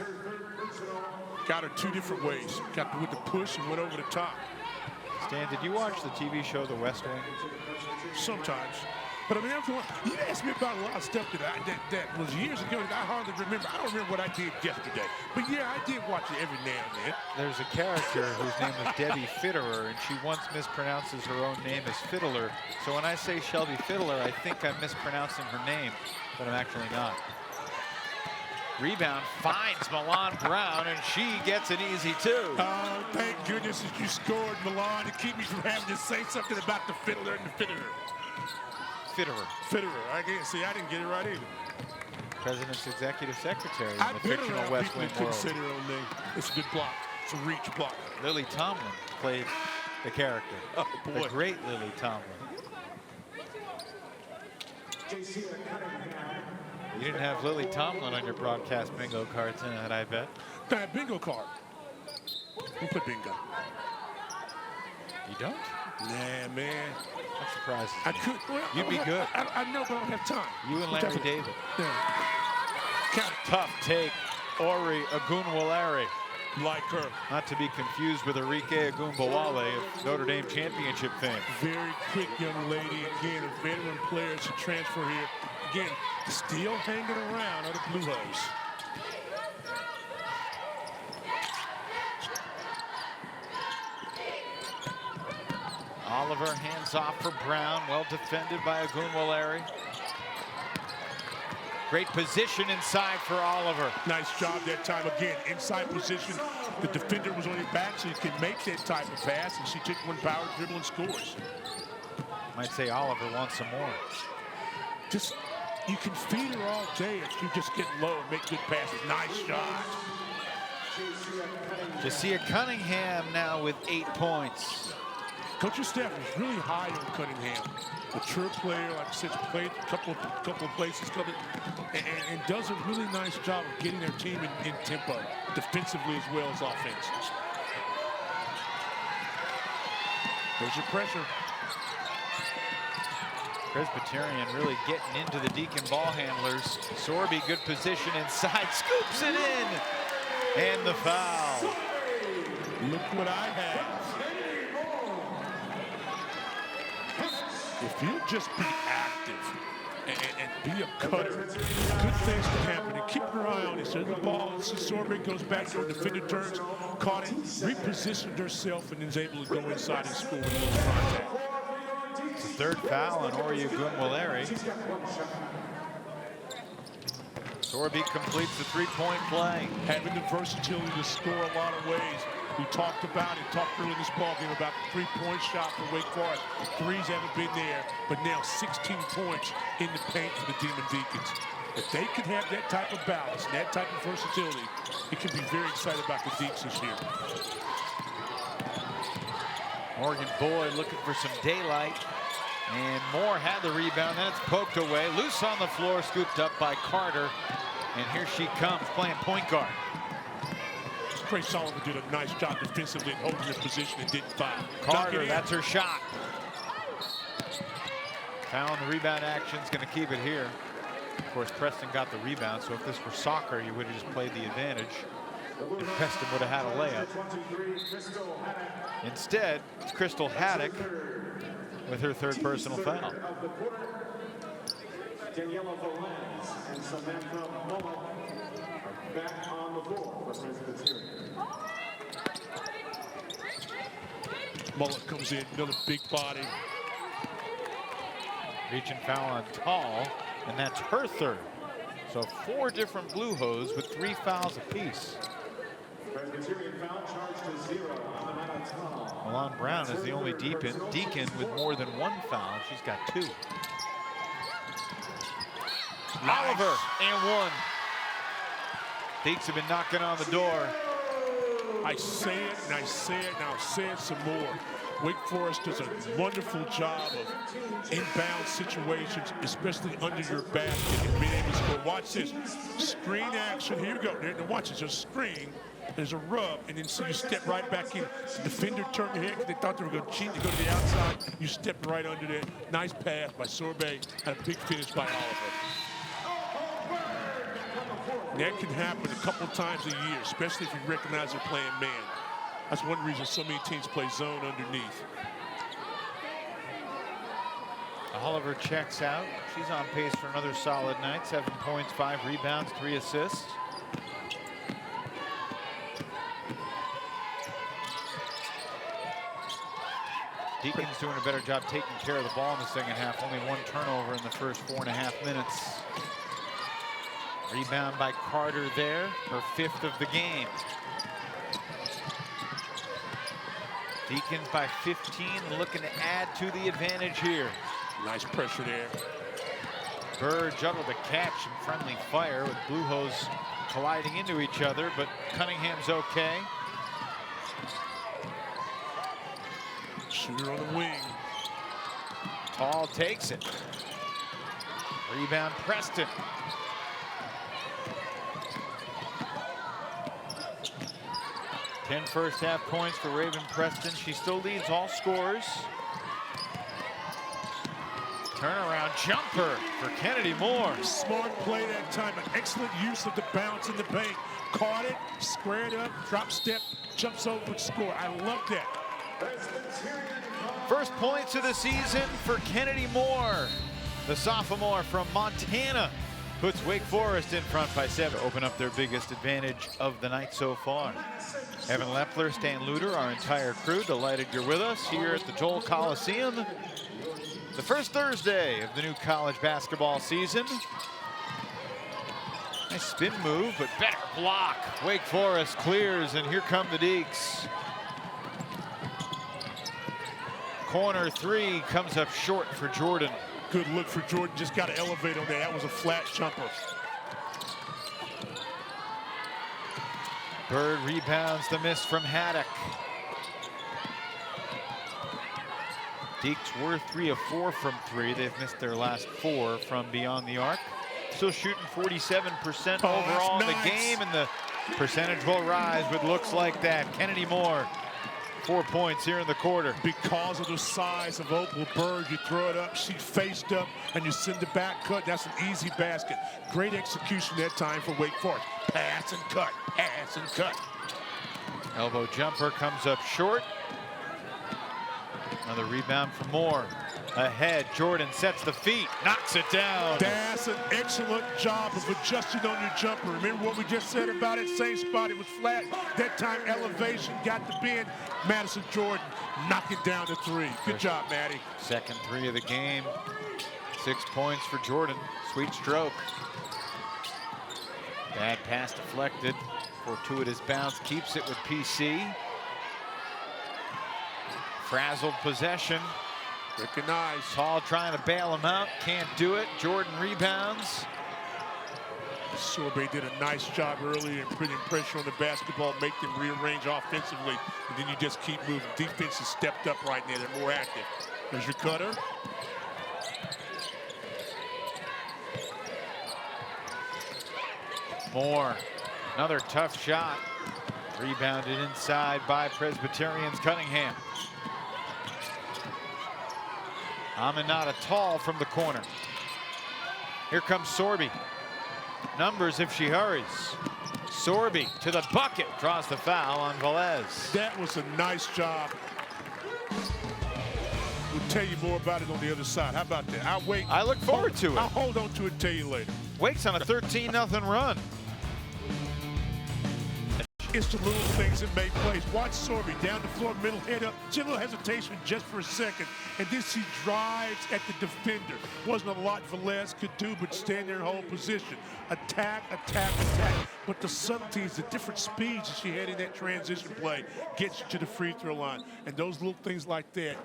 Got her 2 different ways. Got with the push and went over the top. Stan, did you watch the TV show The West Wing? Sometimes. But I mean, you asked me about a lot of stuff that was years ago that I hardly remember. I don't remember what I did yesterday. But yeah, I did watch it every now and then. There's a character whose name was Debbie Fitterer, and she once mispronounces her own name as Fiddler. So when I say Shelby Fiddler, I think I'm mispronouncing her name, but I'm actually not. Rebound finds Milan Brown, and she gets an easy 2. Oh, thank goodness that you scored, Milan, to keep me from having to say something about the Fiddler and the Fitterer. Fitterer. Fitterer. I didn't get it right either. President's executive secretary in I the fictional West Wing world. Consider her own name. It's a good block. It's a reach block. Lily Tomlin played the character. Oh, boy. The great Lily Tomlin. You didn't have Lily Tomlin on your broadcast bingo card tonight, I bet. That bingo card. Who put bingo? You don't? Nah, man. That surprises me. I could. Well, You'd be good. I know, but I don't have time. You and Larry David. Yeah. Tough take. Ori Ogunwolere. Like her. Not to be confused with Arike Ogunbowale of Notre Dame championship fame. Very quick young lady. Again, a veteran player to transfer here. Again, still hanging around on the Blue Hose. Oliver hands off for Brown. Well defended by Ogunwolere. Great position inside for Oliver. Nice job that time. Again, inside position. The defender was on your back, so you can make that type of pass, and she took one power dribble and scores. Might say Oliver wants some more. Just, you can feed her all day if you just get low and make good passes. Nice shot. Jasiah Cunningham now with 8 points. Coaching staff was really high on Cunningham. Mature player, like I said, played a couple of places, and does a really nice job of getting their team in tempo, defensively as well as offense. There's your pressure. Presbyterian really getting into the Deacon ball handlers. Srbye, good position inside, scoops it in, and the foul. Look what I have. If you just be active and be a cutter, good things can happen. And keep your eye on it. So the ball, Srbye goes back to her, defender turns, caught it, repositioned herself, and is able to go inside and score with a little contact. It's the 3rd foul on Ori Ogunwolere. Srbye completes the 3-point play. Having the versatility to score a lot of ways. We talked earlier in this ballgame about the 3-point shot for Wake Forest. Threes haven't been there, but now 16 points in the paint for the Demon Deacons. If they can have that type of balance, and that type of versatility, it can be very excited about the Deeks this year. Morgan Boyd looking for some daylight. And Moore had the rebound, then it's poked away. Loose on the floor, scooped up by Carter. And here she comes, playing point guard. Trey Sullivan did a nice job defensively and holding the position and didn't foul. Carter, that's her shot. Foul on the rebound action is going to keep it here. Of course, Preston got the rebound, so if this were soccer, you would have just played the advantage, and Preston would have had a layup. Instead, it's Crystal Haddock with her third personal foul. Daniela Valens and Samantha Mullen are back on the floor for Presbyterian. Mullen comes in, another big body. Reach and foul on Tall, and that's her third. So 4 different Blue Hose with 3 fouls apiece. Presbyterian foul charge to 0 on the man Tall. Milan Brown is the only Deacon with more than 1 foul. She's got 2. Nice. Oliver and 1. Deeks have been knocking on the door. I say it and I say it and I'll say it some more. Wake Forest does a wonderful job of inbound situations, especially under your basket and being able to score. Watch this. Screen action. Here we go. There, watch it. Just screen. There's a rub, and then so you step right back in. The defender turned their head because they thought they were going to cheat to go to the outside. You stepped right under there. Nice pass by Srbye and a big finish by Oliver. That can happen a couple times a year, especially if you recognize they're playing man. That's one reason so many teams play zone underneath. Oliver checks out. She's on pace for another solid night. 7 points, 5 rebounds, 3 assists. Deacons doing a better job taking care of the ball in the second half. Only 1 turnover in the first 4.5 minutes. Rebound by Carter there, her 5th of the game. Deacons by 15, looking to add to the advantage here. Nice pressure there. Bird juggled a catch and friendly fire with Blue Hose colliding into each other, but Cunningham's okay. Shooter on the wing. Tall takes it. Rebound Preston. 10 first half points for Raven Preston. She still leads all scorers. Turnaround jumper for Kennedy Moore. Smart play that time. An excellent use of the bounce in the paint. Caught it, squared up, drop step, jumps over and score. I love that. First points of the season for Kennedy Moore. The sophomore from Montana puts Wake Forest in front by 7 to open up their biggest advantage of the night so far. Evan Lepler, Stan Luter, our entire crew, delighted you're with us here at the Joel Coliseum. The first Thursday of the new college basketball season. Nice spin move, but better block. Wake Forest clears, and here come the Deeks. Corner 3 comes up short for Jordan. Good look for Jordan, just got to elevate on that. That was a flat jumper. Bird rebounds the miss from Haddock. Deeks were 3 of 4 from 3. They've missed their last 4 from beyond the arc. Still shooting 47% overall in the game, and the percentage will rise with looks like that. Kennedy Moore, 4 points here in the quarter. Because of the size of Opal Bird, you throw it up, she faced up, and you send the back cut. That's an easy basket. Great execution that time for Wake Forest. Pass and cut, pass and cut. Elbow jumper comes up short. Another rebound for Moore. Ahead, Jordan sets the feet, knocks it down. That's an excellent job of adjusting on your jumper. Remember what we just said about it? Same spot, it was flat. That time elevation, got the bend. Madison Jordan, knock it down to 3. Good job, Maddie. Second 3 of the game. 6 points for Jordan. Sweet stroke. Bad pass deflected. Fortuitous bounce keeps it with PC. Frazzled possession. Recognized. Tall trying to bail him out. Can't do it. Jordan rebounds. Srbye did a nice job earlier in putting pressure on the basketball, make them rearrange offensively, and then you just keep moving. Defense has stepped up right now. They're more active. There's your cutter. Moore. Another tough shot. Rebounded inside by Presbyterian's Cunningham. Aminata Tall from the corner. Here comes Srbye. Numbers if she hurries. Srbye to the bucket, draws the foul on Velez. That was a nice job. We'll tell you more about it on the other side. How about that? I'll wait. I look forward to it. I'll hold on to it and tell you later. Wake's on a 13-0 run. It's the little things that make plays. Watch Srbye down the floor, middle, head up. She had a little hesitation just for a second, and then she drives at the defender. Wasn't a lot Velez could do but stand there and hold position. Attack, attack, attack. But the subtleties, the different speeds that she had in that transition play gets you to the free throw line. And those little things like that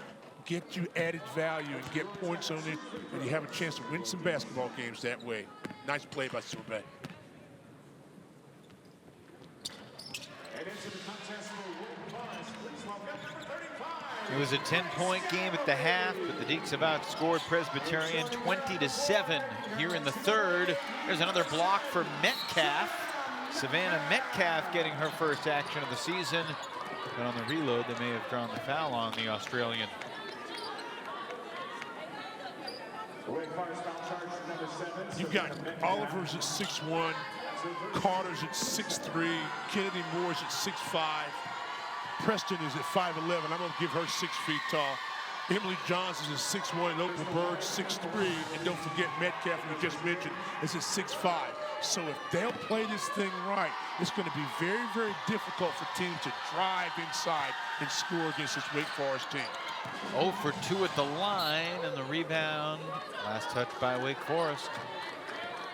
get you added value and get points on it, and you have a chance to win some basketball games that way. Nice play by Srbye. It was a 10-point game at the half, but the Deacs have outscored Presbyterian 20-7 here in the third. There's another block for Metcalf. Savannah Metcalf getting her first action of the season. But on the reload, they may have drawn the foul on the Australian. You've got Oliver's at 6'1", Carter's at 6'3", Kennedy Moore's at 6'5", Preston is at 5'11". I'm going to give her 6 feet tall. Emily Johnson is 6'1", and Opal Bird 6'3", and don't forget Metcalf, we just mentioned, is at 6'5". So if they'll play this thing right, it's going to be very, very difficult for teams to drive inside and score against this Wake Forest team. 0 for 2 at the line, and the rebound. Last touch by Wake Forest.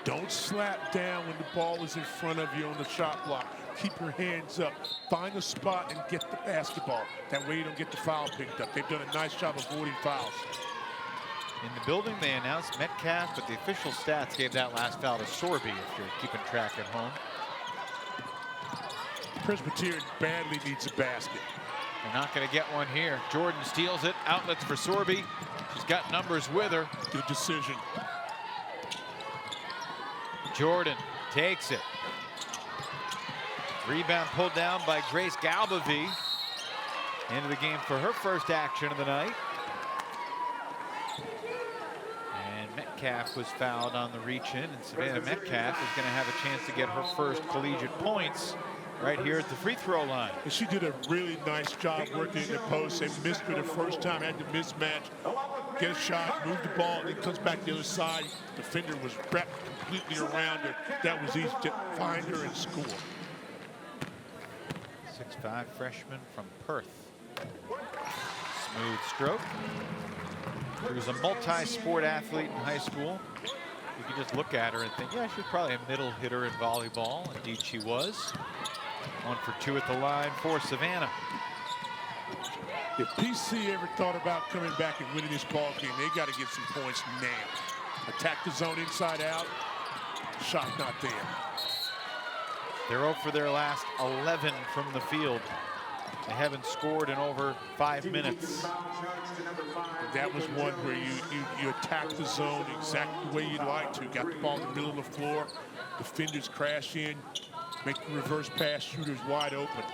Don't slap down when the ball is in front of you on the shot block. Keep your hands up. Find a spot and get the basketball. That way you don't get the foul picked up. They've done a nice job avoiding fouls. In the building, they announced Metcalf, but the official stats gave that last foul to Srbye, if you're keeping track at home. Presbyterian badly needs a basket. They're not going to get one here. Jordan steals it. Outlets for Srbye. She's got numbers with her. Good decision. Jordan takes it. Rebound pulled down by Grace Galbavy. Into the game for her first action of the night. And Metcalf was fouled on the reach in, and Savannah Metcalf is going to have a chance to get her first collegiate points right here at the free throw line. And she did a really nice job working in the post. They missed her the first time, had to mismatch, get a shot, move the ball, and then comes back the other side. Defender was wrapped completely around her. That was easy to find her and score. 6'5" freshman from Perth. Smooth stroke. She was a multi-sport athlete in high school. You could just look at her and think, yeah, she's probably a middle hitter in volleyball. Indeed, she was. 1 for 2 at the line for Savannah. If PC ever thought about coming back and winning this ball game, they got to get some points now. Attack the zone inside out. Shot not there. They're 0 for their last 11 from the field. They haven't scored in over 5 minutes. That was one where you attack the zone exactly the way you'd like to. Got the ball in the middle of the floor. Defenders crash in. Make the reverse pass. Shooters wide open.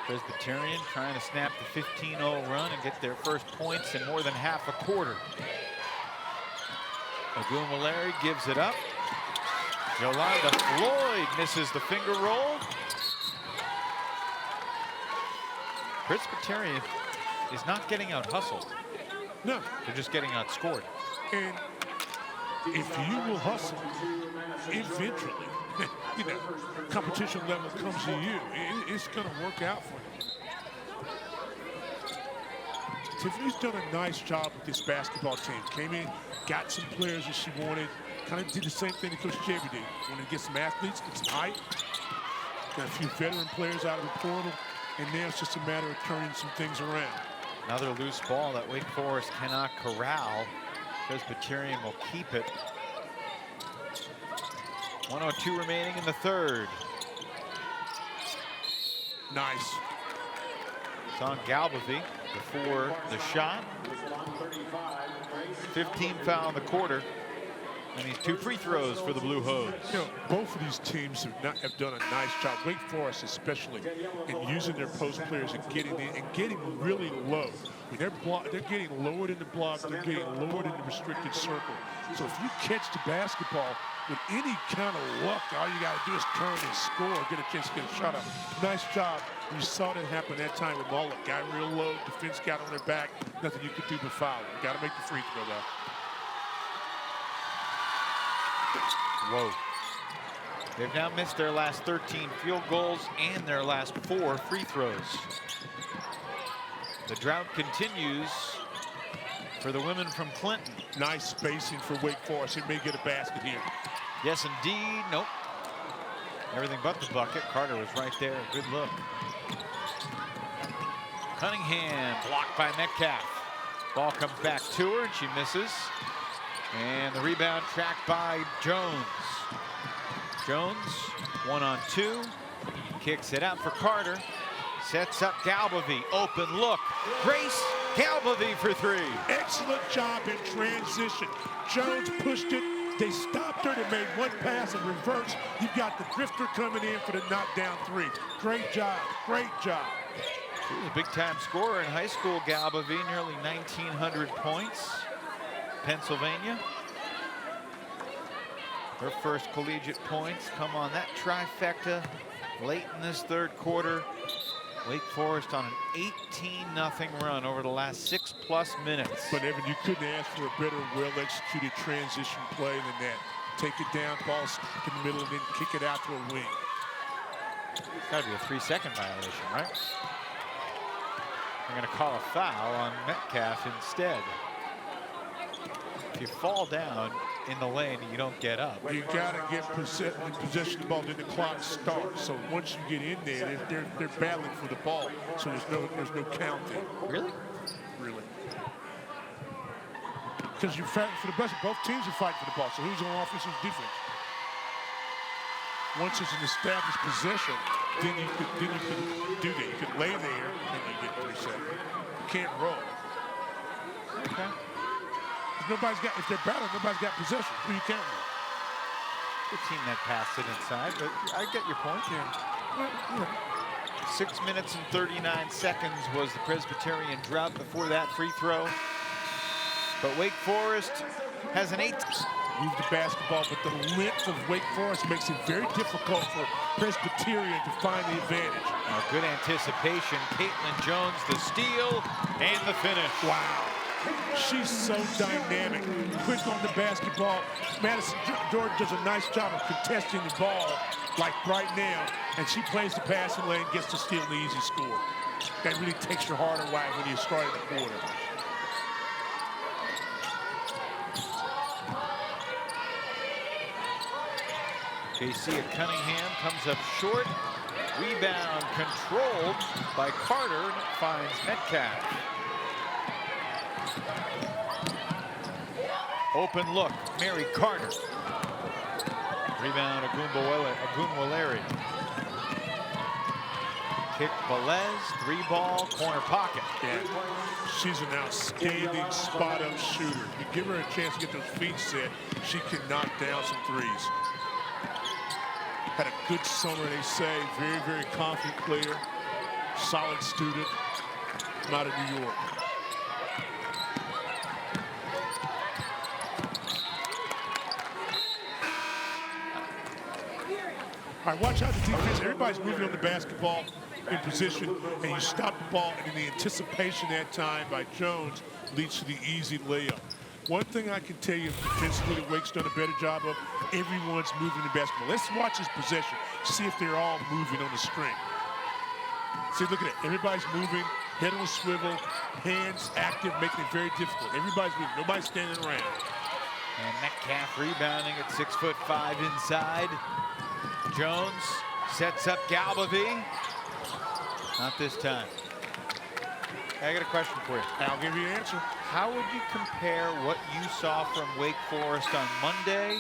Presbyterian trying to snap the 15-0 run and get their first points in more than half a quarter. Aguilera gives it up. Yolanda Floyd misses the finger roll. Presbyterian is not getting out hustled. No. They're just getting outscored. And if you will hustle, eventually, you know, competition level comes to you. It's going to work out for you. Tiffany's done a nice job with this basketball team. Came in, got some players that she wanted. Kind of did the same thing that Coach Jerry did. Wanted to get some athletes, get some height. Got a few veteran players out of the portal. And now it's just a matter of turning some things around. Another loose ball that Wake Forest cannot corral. Presbyterian will keep it. 1:02 remaining in the third. Nice. It's on Galbavy before the shot. 15 foul in the quarter. And these 2 free throws for the Blue Hose. You know, both of these teams have done a nice job. Wake Forest especially in using their post players and getting really low. I mean, they're getting lowered in the block, they're getting lowered in the restricted circle. So if you catch the basketball with any kind of luck, all you got to do is turn and score, get a chance to get a shot up. Nice job. You saw that happen that time with Mullet. Got real low, defense got on their back, nothing you could do but foul. You got to make the free throw though. Whoa. They've now missed their last 13 field goals and their last 4 free throws. The drought continues for the women from Clinton. Nice spacing for Wake Forest. They may get a basket here. Yes, indeed. Nope. Everything but the bucket. Carter was right there. Good look. Cunningham blocked by Metcalf. Ball comes back to her and she misses. And the rebound tracked by Jones. Jones, 1-on-2. Kicks it out for Carter. Sets up Galbavy. Open look. Grace Galbavy for 3. Excellent job in transition. Jones pushed it. They stopped her. They made one pass and reverse. You've got the drifter coming in for the knockdown 3. Great job. Great job. She was a big-time scorer in high school, Galbavy. Nearly 1,900 points. Pennsylvania. Her first collegiate points come on that trifecta late in this 3rd quarter. Wake Forest on an 18-0 run over the last 6+ minutes. But Evan, you couldn't ask for a better, well-executed transition play than that. Take it down, ball in the middle, and then kick it out to a wing. It's got to be a 3-second violation, right? They're going to call a foul on Metcalf instead. If you fall down in the lane, you don't get up. You got to get possession of the ball, then the clock starts. So once you get in there, they're battling for the ball. So there's no counting. Really? Really. Because you're fighting for the best. Both teams are fighting for the ball. So who's on offense, who's defense? Once it's an established possession, then you can do that. You can lay there and you get 3 seconds. You can't roll. Okay. If they're battling, nobody's got possession. Who you counting with? Good team that passed it inside, but I get your point. Yeah. 6 minutes and 39 seconds was the Presbyterian drought before that free throw. But Wake Forest has an 8. Move the basketball, but the length of Wake Forest makes it very difficult for Presbyterian to find the advantage. Good anticipation. Caitlin Jones, the steal and the finish. Wow. She's so dynamic, quick on the basketball. Madison George does a nice job of contesting the ball, like right now, and she plays the passing lane, gets to steal the easy score. That really takes your heart away when you start the quarter. JC Cunningham comes up short. Rebound controlled by Carter, finds Metcalf. Open look, Mary Carter. Rebound, Agunwaleri. Kick, Velez, 3-ball, corner pocket. Yeah. She's an outstanding spot-up shooter. You give her a chance to get those feet set, she can knock down some threes. Had a good summer, they say. Very, very confident player. Solid student. From out of New York. All right, watch out the defense. Everybody's moving on the basketball in position, and you stop the ball, and the anticipation that time by Jones leads to the easy layup. One thing I can tell you defensively that Wake's done a better job of, everyone's moving the basketball. Let's watch this possession, see if they're all moving on the string. See, look at it. Everybody's moving, head on a swivel, hands active, making it very difficult. Everybody's moving. Nobody's standing around. And Metcalf rebounding at 6'5" inside. Jones sets up Galbavy. Not this time. I got a question for you. I'll give you an answer. How would you compare what you saw from Wake Forest on Monday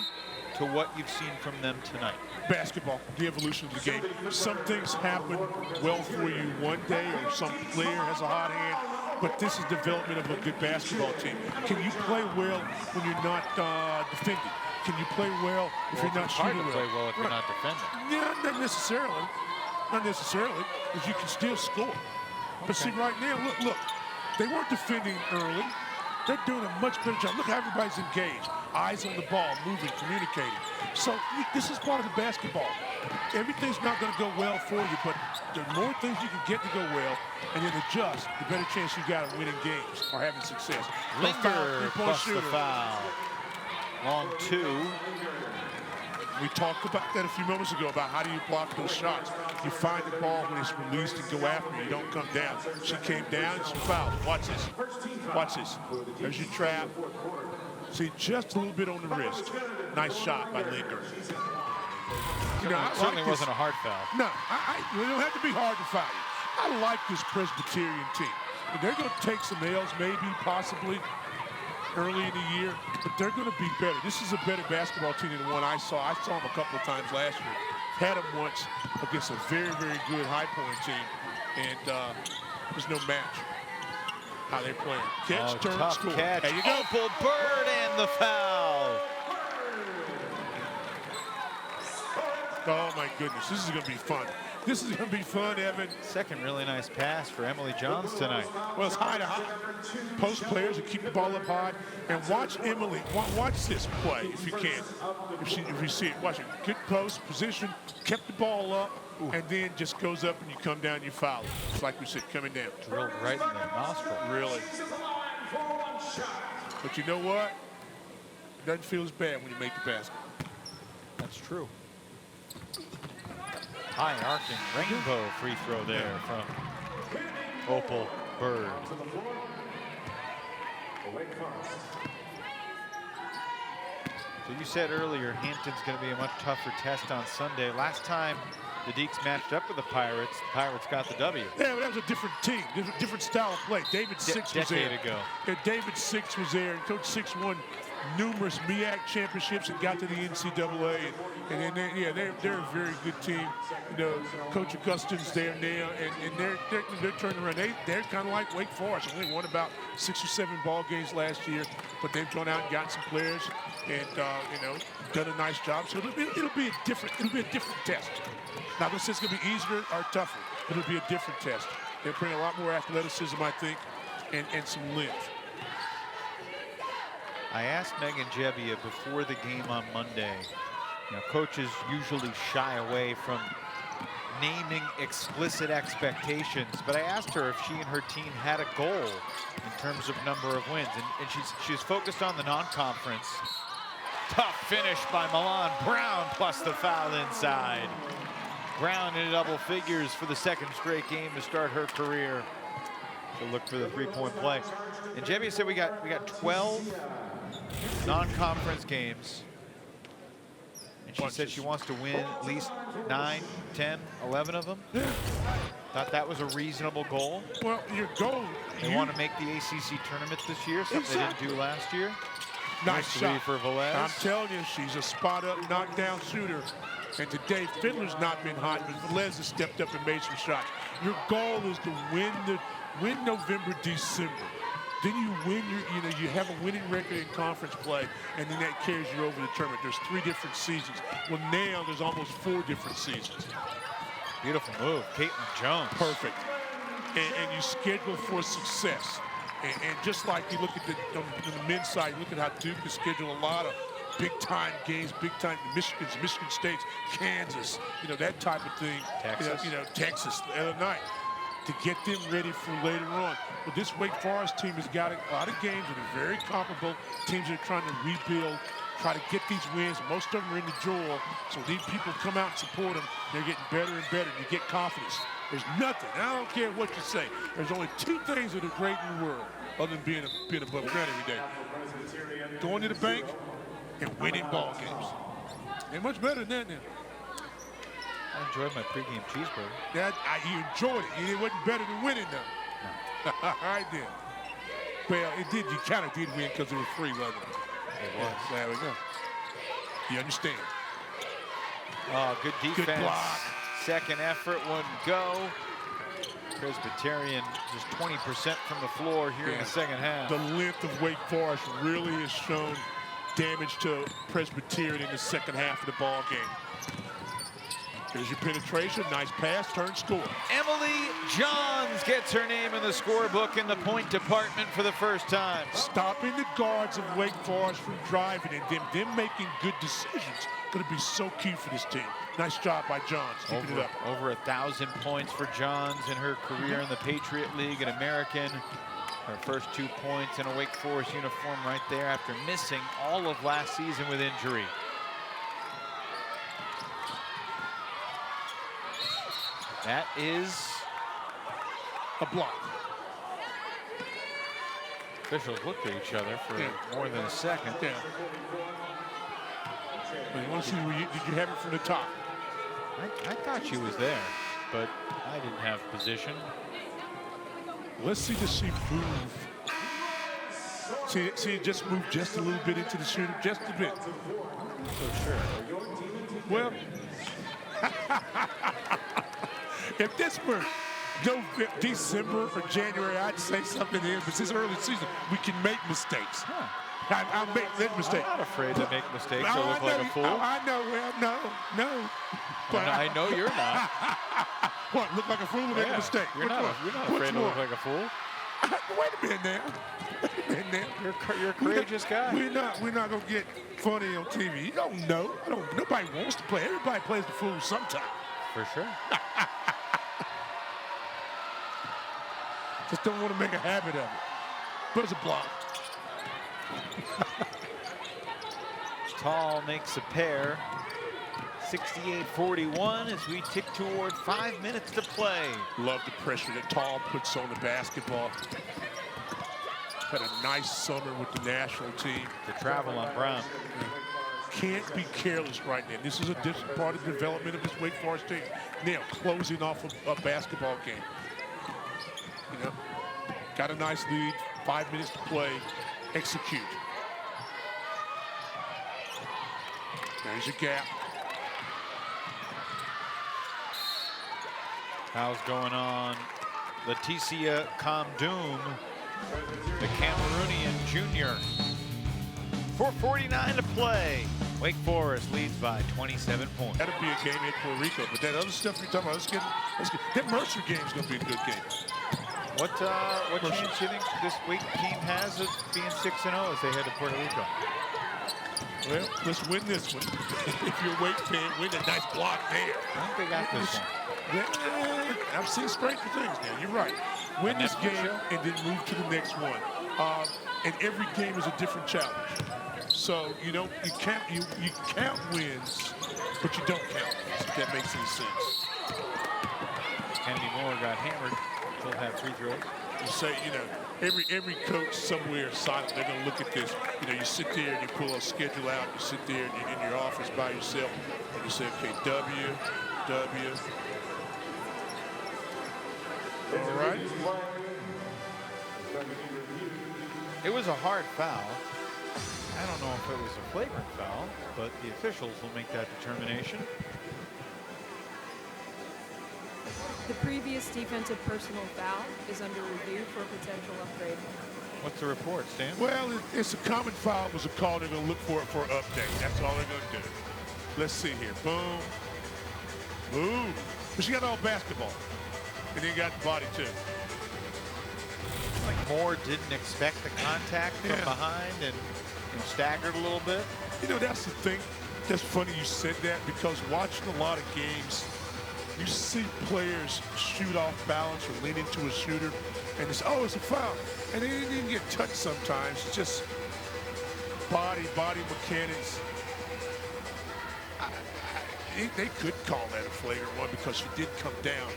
to what you've seen from them tonight? Basketball, the evolution of the game. Some things happen well for you one day, or some player has a hot hand, but this is development of a good basketball team. Can you play well when you're not defending? can you play well if you're not shooting well? It's hard to play well if you're not defending. Yeah, not necessarily. Not necessarily, because you can still score. But see, right now, look, they weren't defending early. They're doing a much better job. Look how everybody's engaged. Eyes on the ball, moving, communicating. So this is part of the basketball. Everything's not going to go well for you, but the more things you can get to go well and then adjust, the better chance you got of winning games or having success. Linger plus the foul. Long two. We talked about that a few moments ago, about how do you block those shots. You find the ball when it's released and go after it. You don't come down. She came down, she fouled. Watch this. Watch this. There's your trap. See, just a little bit on the wrist. Nice shot by Linger. You know, Certainly wasn't a hard foul. No, it don't have to be hard to foul you. I like this Presbyterian team. They're going to take some L's, maybe, possibly, early in the year, but they're going to be better. This is a better basketball team than the one I saw. I saw them a couple of times last year. Had them once against a very, very good high-point team, and there's no match how they're playing. Catch, turn, tough score. Catch. There you go. Opal Bird and the foul. Oh, my goodness. This is going to be fun. This is going to be fun, Evan. Second really nice pass for Emily Johns tonight. Well, it's high to high. Post players and keep the ball up high. And watch Emily. Watch this play if you can. If you see it, watch it. Good post position, kept the ball up, and then just goes up and you come down and you foul it. It's like we said, coming down. Drilled right in the nostril. Really. But you know what? It doesn't feel as bad when you make the basket. That's true. High arcing rainbow free throw there from Opal Bird. So you said earlier Hampton's going to be a much tougher test on Sunday. Last time the Deacs matched up with the Pirates got the W. Yeah, but that was a different team, different style of play. David Six was there. Decade ago. Yeah, David Six was there, and Coach Six won numerous MEAC championships and got to the NCAA. And then they're a very good team. You know, Coach Augustin's there now, and they're turning around. They're kind of like Wake Forest. Only won about 6 or 7 ball games last year, but they've gone out and gotten some players, and you know, done a nice job. So it'll be a different test. Not gonna say it's gonna be easier or tougher, but it'll be a different test. They'll bring a lot more athleticism, I think, and some length. I asked Megan Jebbia before the game on Monday. You know, coaches usually shy away from naming explicit expectations, but I asked her if she and her team had a goal in terms of number of wins, and she's focused on the non-conference. Tough finish by Milan Brown plus the foul inside. Brown in double figures for the second straight game to start her career. She'll look for the three-point play. And Jebbia said we got 12 non-conference games. And she said she wants to win at least 9, 10, 11 of them. Yeah. Thought that was a reasonable goal. Well, your goal. They want to make the ACC tournament this year, something they didn't do last year. Nice shot for Velez. I'm telling you, she's a spot-up, knockdown shooter. And today, Fiddler's not been hot, but Velez has stepped up and made some shots. Your goal is to win November, December. Then you win you have a winning record in conference play, and then that carries you over the tournament. There's 3 different seasons. Well, now there's almost 4 different seasons. Beautiful move, Caitlin Jones. Perfect. And you schedule for success. And just like you look at on the men's side, you look at how Duke has scheduled a lot of big-time games, big-time Michigan States, Kansas, you know, that type of thing. Texas. You know, Texas the other night, to get them ready for later on. But this Wake Forest team has got a lot of games that are very comparable. Teams that are trying to rebuild, try to get these wins. Most of them are in the draw, so these people come out and support them. They're getting better and better. You get confidence. There's nothing, I don't care what you say. There's only 2 things that are great in the world, other than being above ground every day. Going to the bank and winning ball games. They're much better than that now. I enjoyed my pregame cheeseburger. You enjoyed it. It wasn't better than winning, though. No. All right, then. Well, it did. You kind of did win because it was free, wasn't it? It was. There we go. You understand. Oh, good defense. Good block. Second effort wouldn't go. Presbyterian just 20% from the floor here in the second half. The length of Wake Forest really has shown damage to Presbyterian in the second half of the ball game. There's your penetration, nice pass, turn, score. Emily Johns gets her name in the scorebook in the point department for the first time. Stopping the guards of Wake Forest from driving and them making good decisions going to be so key for this team. Nice job by Johns, keeping it up. Over 1,000 points for Johns in her career in the Patriot League, an American. Her first 2 points in a Wake Forest uniform right there after missing all of last season with injury. That is a block. Officials looked at each other for more than a second. Yeah. Well, you want to see where did you have it from the top? I thought she was there, but I didn't have position. Let's see does she move. See it just moved just a little bit into the shooter, just a bit. I'm so sure. Well, if this were December or January, I'd say something then, but since early season, we can make mistakes. Huh. I'll make that mistake. I'm not afraid to make mistakes or look like a fool. I know, well, no. But I know you're not. What, look like a fool or make a mistake? You're not afraid to look like a fool. Wait a minute now. You're a courageous guy. We're not gonna get funny on TV. You don't know. Nobody wants to play. Everybody plays the fool sometime. For sure. Just don't want to make a habit of it. But it's a block. Tall makes a pair. 68-41 as we tick toward 5 minutes to play. Love the pressure that Tall puts on the basketball. Had a nice summer with the national team. To travel on Brown. Can't be careless right now. This is a different part of the development of this Wake Forest team. Now, closing off a basketball game. You know, got a nice lead, 5 minutes to play, execute. There's your gap. How's going on? Leticia Kamdoum, the Cameroonian junior. 4:49 to play. Wake Forest leads by 27 points. That'll be a game in Puerto Rico, but that other stuff you're talking about, let's get that Mercer game's gonna be a good game. What chance do you think this Wake team has of being 6-0 as they head to Puerto Rico? Well, let's win this one. If you're a Wake fan, win a nice block there. I think they got this one. I've seen stranger things now. You're right. Win this game and then move to the next one. And every game is a different challenge. So you count wins, but you don't count wins, if that makes any sense. Kennedy Moore got hammered. Still have free throws. You say, every coach somewhere silent, they're gonna look at this. You sit there and you pull a schedule out, you sit there and you're in your office by yourself, and you say, okay, W. All right. It was a hard foul. I don't know if it was a flagrant foul, but the officials will make that determination. The previous defensive personal foul is under review for potential upgrade. What's the report, Stan? Well, it's a common foul. It was a call. They're going to look for it for an update. That's all they're going to do. Let's see here. Boom. Boom. But she got all basketball. And then got the body, too. Like Moore didn't expect the contact from behind and staggered a little bit. That's the thing. That's funny you said that, because watching a lot of games, you see players shoot off balance or lean into a shooter, and it's a foul. And they didn't even get touched sometimes. It's just body mechanics. They could call that a flagrant one because she did come down.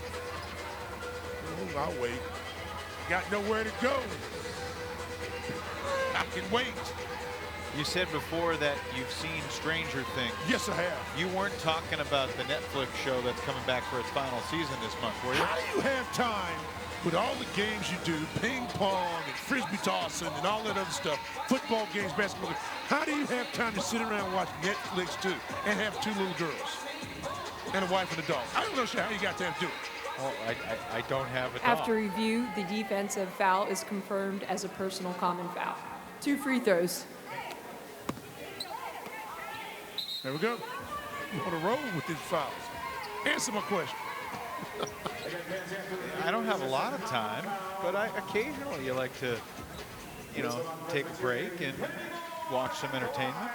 Oh, I'll wait. Got nowhere to go. I can wait. You said before that you've seen Stranger Things. Yes, I have. You weren't talking about the Netflix show that's coming back for its final season this month, were you? How do you have time with all the games you do, ping pong and frisbee tossing and all that other stuff, football games, basketball games, how do you have time to sit around and watch Netflix too and have 2 little girls and a wife and a dog? I don't know how you got time to do it. Well, I don't have a dog. After review, the defensive foul is confirmed as a personal common foul. 2 free throws. There we go. You want to roll with these fouls. Answer my question. I don't have a lot of time, but occasionally you like to, you know, take a break and watch some entertainment.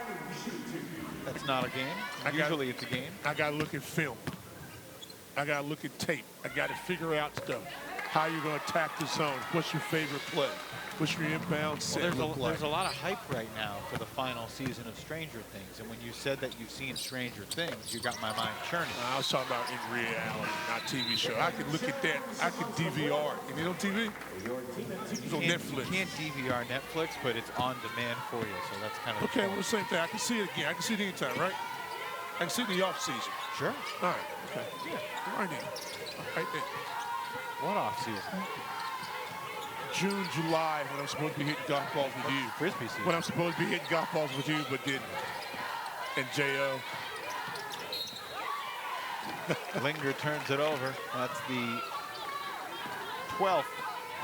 That's not a game. Usually it's a game. I got to look at film. I got to look at tape. I got to figure out stuff. How you're going to attack the zone. What's your favorite play? What's your inbound set look like? There's a lot of hype right now for the final season of Stranger Things. And when you said that you've seen Stranger Things, you got my mind churning. I was talking about in reality, not TV show. I can look at that. I can DVR. You need on TV? It's on Netflix. You can't DVR Netflix, but it's on demand for you. So that's kind of okay. Well, the same thing. I can see it again. I can see it anytime, right? I can see it in the off season. Sure. All right. Okay. Yeah. Right there. Right there. What off season? June, July, when I'm supposed to be hitting golf balls with you. Frisbee season. When I'm supposed to be hitting golf balls with you, but didn't. And J.O. Linger turns it over. That's the 12th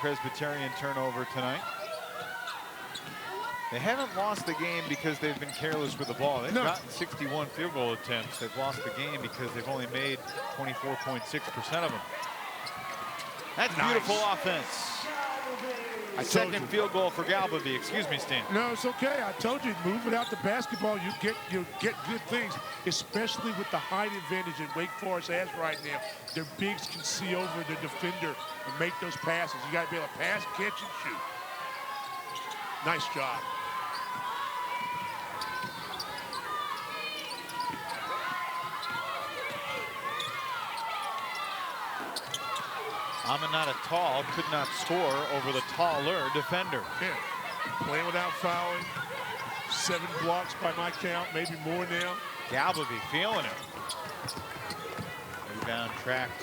Presbyterian turnover tonight. They haven't lost the game because they've been careless with the ball. They've gotten 61 field goal attempts. They've lost the game because they've only made 24.6% of them. That's beautiful offense. Second field goal for Galbavy. Excuse me, Stan. No, it's okay. I told you, move without the basketball, you get good things, especially with the height advantage that Wake Forest has right now. Their bigs can see over the defender and make those passes. You got to be able to pass, catch, and shoot. Nice job. Aminata Tall could not score over the taller defender. Yeah, playing without fouling. 7 blocks by my count, maybe more now. Galbavy feeling it. Rebound tracked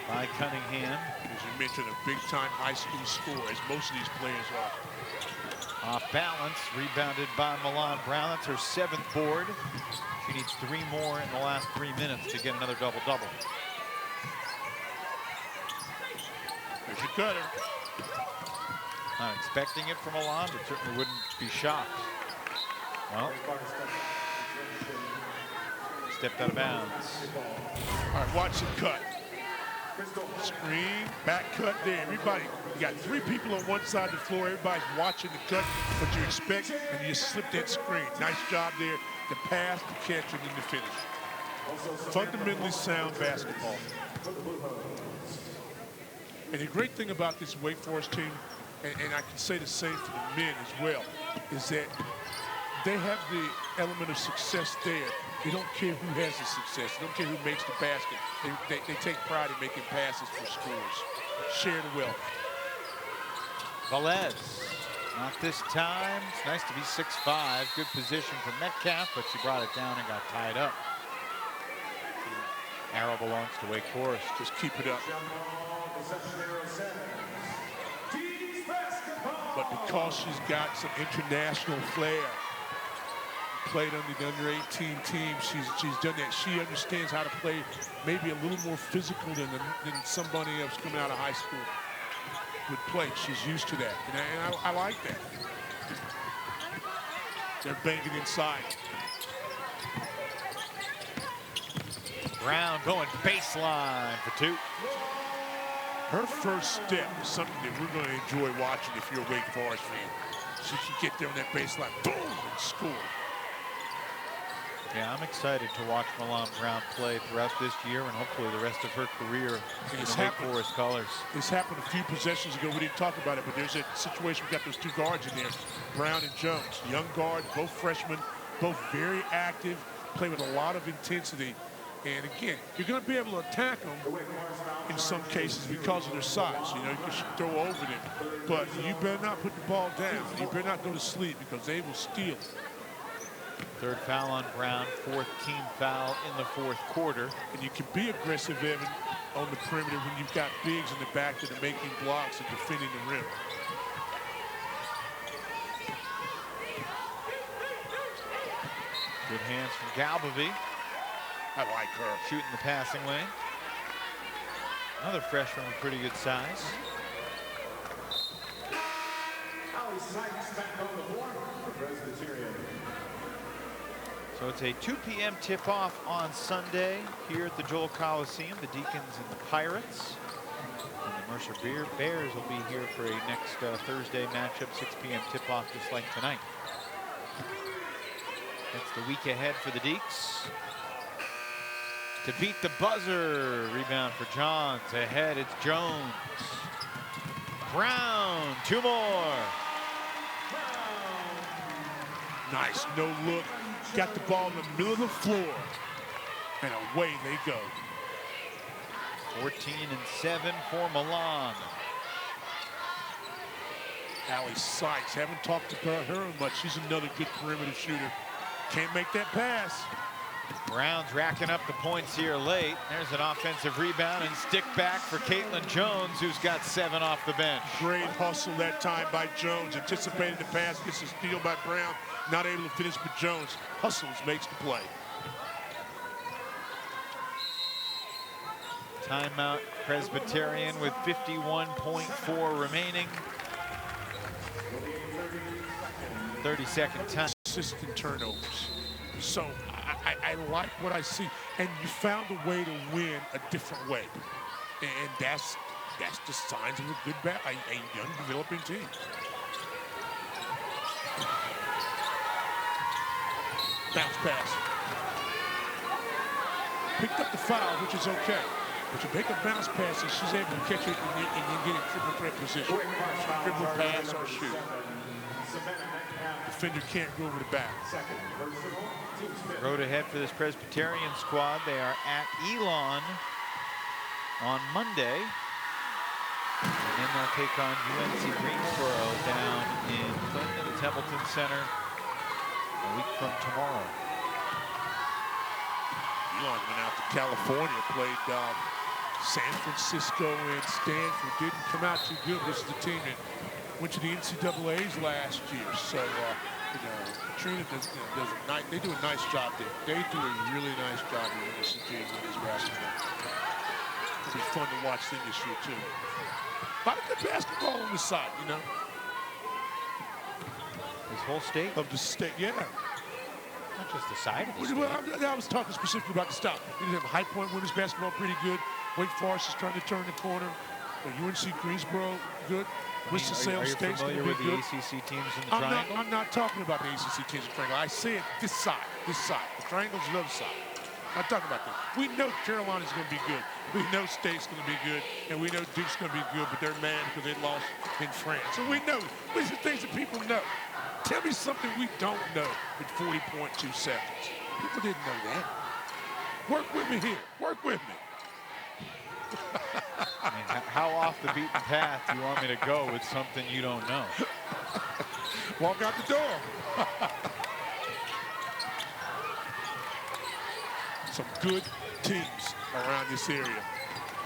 by Cunningham. As you mentioned, a big-time high school score, as most of these players are. Off balance, rebounded by Milan Brown. That's her 7th board. She needs 3 more in the last 3 minutes to get another double-double. There's your cutter. Not expecting it from Milan, but certainly wouldn't be shocked. Well, stepped out of bounds. All right, watch the cut. Screen, back cut there. Everybody, you got 3 people on one side of the floor. Everybody's watching the cut, what you expect, and you slip that screen. Nice job there. The pass, the catch, and then the finish. Fundamentally sound basketball. And the great thing about this Wake Forest team, and I can say the same for the men as well, is that they have the element of success there. They don't care who has the success. They don't care who makes the basket. They take pride in making passes for scores. Share the wealth. Velez, not this time. It's nice to be 6'5". Good position for Metcalf, but she brought it down and got tied up. Arrow belongs to Wake Forest. Just keep it up. But because she's got some international flair, played under the under-18 team, she's done that. She understands how to play maybe a little more physical than somebody else coming out of high school would play. She's used to that, and I like that. They're banging inside. Brown going baseline for 2. Her first step is something that we're going to enjoy watching if you're a Wake Forest fan. She can get there on that baseline, boom, and score. Yeah, I'm excited to watch Milan Brown play throughout this year and hopefully the rest of her career in the Wake Forest colors. This happened a few possessions ago. We didn't talk about it, but there's a situation. We got those 2 guards in there, Brown and Jones. Young guards, both freshmen, both very active, play with a lot of intensity. And again, you're going to be able to attack them in some cases because of their size. You know, you can throw over them. But you better not put the ball down. You better not go to sleep because they will steal. 3rd foul on Brown, 4th team foul in the 4th quarter. And you can be aggressive, Evan, on the perimeter when you've got bigs in the back that are making blocks and defending the rim. Good hands from Galbavy. I like her. Shooting the passing lane. Another freshman with pretty good size. So it's a 2 p.m. tip-off on Sunday here at the Joel Coliseum. The Deacons and the Pirates. And the Mercer Bears will be here for a next Thursday matchup, 6 p.m. tip-off, just like tonight. That's the week ahead for the Deeks. To beat the buzzer. Rebound for Johns. Ahead, it's Jones. Brown, 2 more. Nice, no look. Got the ball in the middle of the floor. And away they go. 14-7 for Milan. Allie Sykes, haven't talked about her much. She's another good perimeter shooter. Can't make that pass. Brown's racking up the points here late. There's an offensive rebound and stick back for Caitlin Jones, who's got 7 off the bench. Great hustle that time by Jones. Anticipated the pass, gets a steal by Brown. Not able to finish, but Jones hustles, makes the play. Timeout Presbyterian with 51.4 remaining. 30-second time. Consistent turnovers. So I like what I see. And you found a way to win a different way. And that's the signs of a good, a young developing team. Bounce pass. Picked up the foul, which is okay. But you make a bounce pass and she's able to catch it and you get in triple threat position. Triple pass or shoot. Defender can't go over the back. Road ahead for this Presbyterian squad. They are at Elon on Monday. And then they'll take on UNC Greensboro down in Clinton at the Templeton Center a week from tomorrow. Elon went out to California, played San Francisco and Stanford. Didn't come out too good. This is the team that went to the NCAAs last year. So, you know, Katrina they do a nice job there. They do a really nice job in this team with this basketball. It'll be fun to watch them this year, too. A lot of good basketball on this side, you know. This whole state? Of the state, yeah. Not just the side of the state. Well, I was talking specifically about the style. You have High Point women's basketball pretty good. Wake Forest is trying to turn the corner. UNC Greensboro, good. Winston-Salem State's going to be good. Are you familiar with the ACC teams in the triangle? I'm not talking about the ACC teams in the triangle. I say it this side, this side. The triangle's the other side. I'm not talking about that. We know Carolina's going to be good. We know State's going to be good. And we know Duke's going to be good, but they're mad because they lost in France. So we know. These are things that people know. Tell me something we don't know with 40.2 seconds. People didn't know that. Work with me here. Work with me. I mean, how off the beaten path do you want me to go with something you don't know? Walk out the door. Some good teams around this area.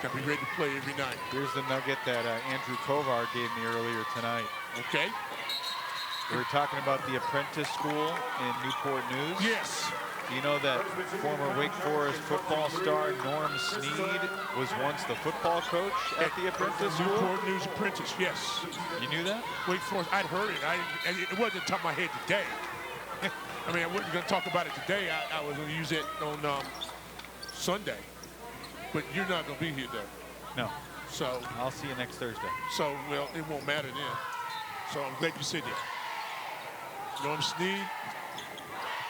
Got to be ready to play every night. Here's the nugget that Andrew Kovar gave me earlier tonight. Okay. We were talking about the apprentice school in Newport News. Yes. You know that former Wake Forest football star Norm Sneed was once the football coach at the apprentice school? Newport News apprentice, yes. You knew that? Wake Forest, I'd heard it. It wasn't on top of my head today. I mean, I wasn't going to talk about it today. I was going to use it on Sunday. But you're not going to be here, though. No. So I'll see you next Thursday. So, well, it won't matter then. So I'm glad you said that. Norm Sneed,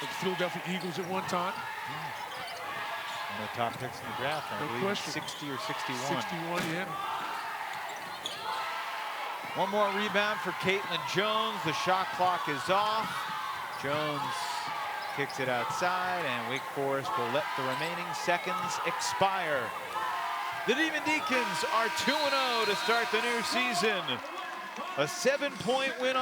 with the Philadelphia Eagles at one time. One of the top picks in the draft, I believe. Question. 60 or 61. 61, yeah. One more rebound for Caitlin Jones. The shot clock is off. Jones kicks it outside, and Wake Forest will let the remaining seconds expire. The Demon Deacons are 2-0 to start the new season. A 7-point win on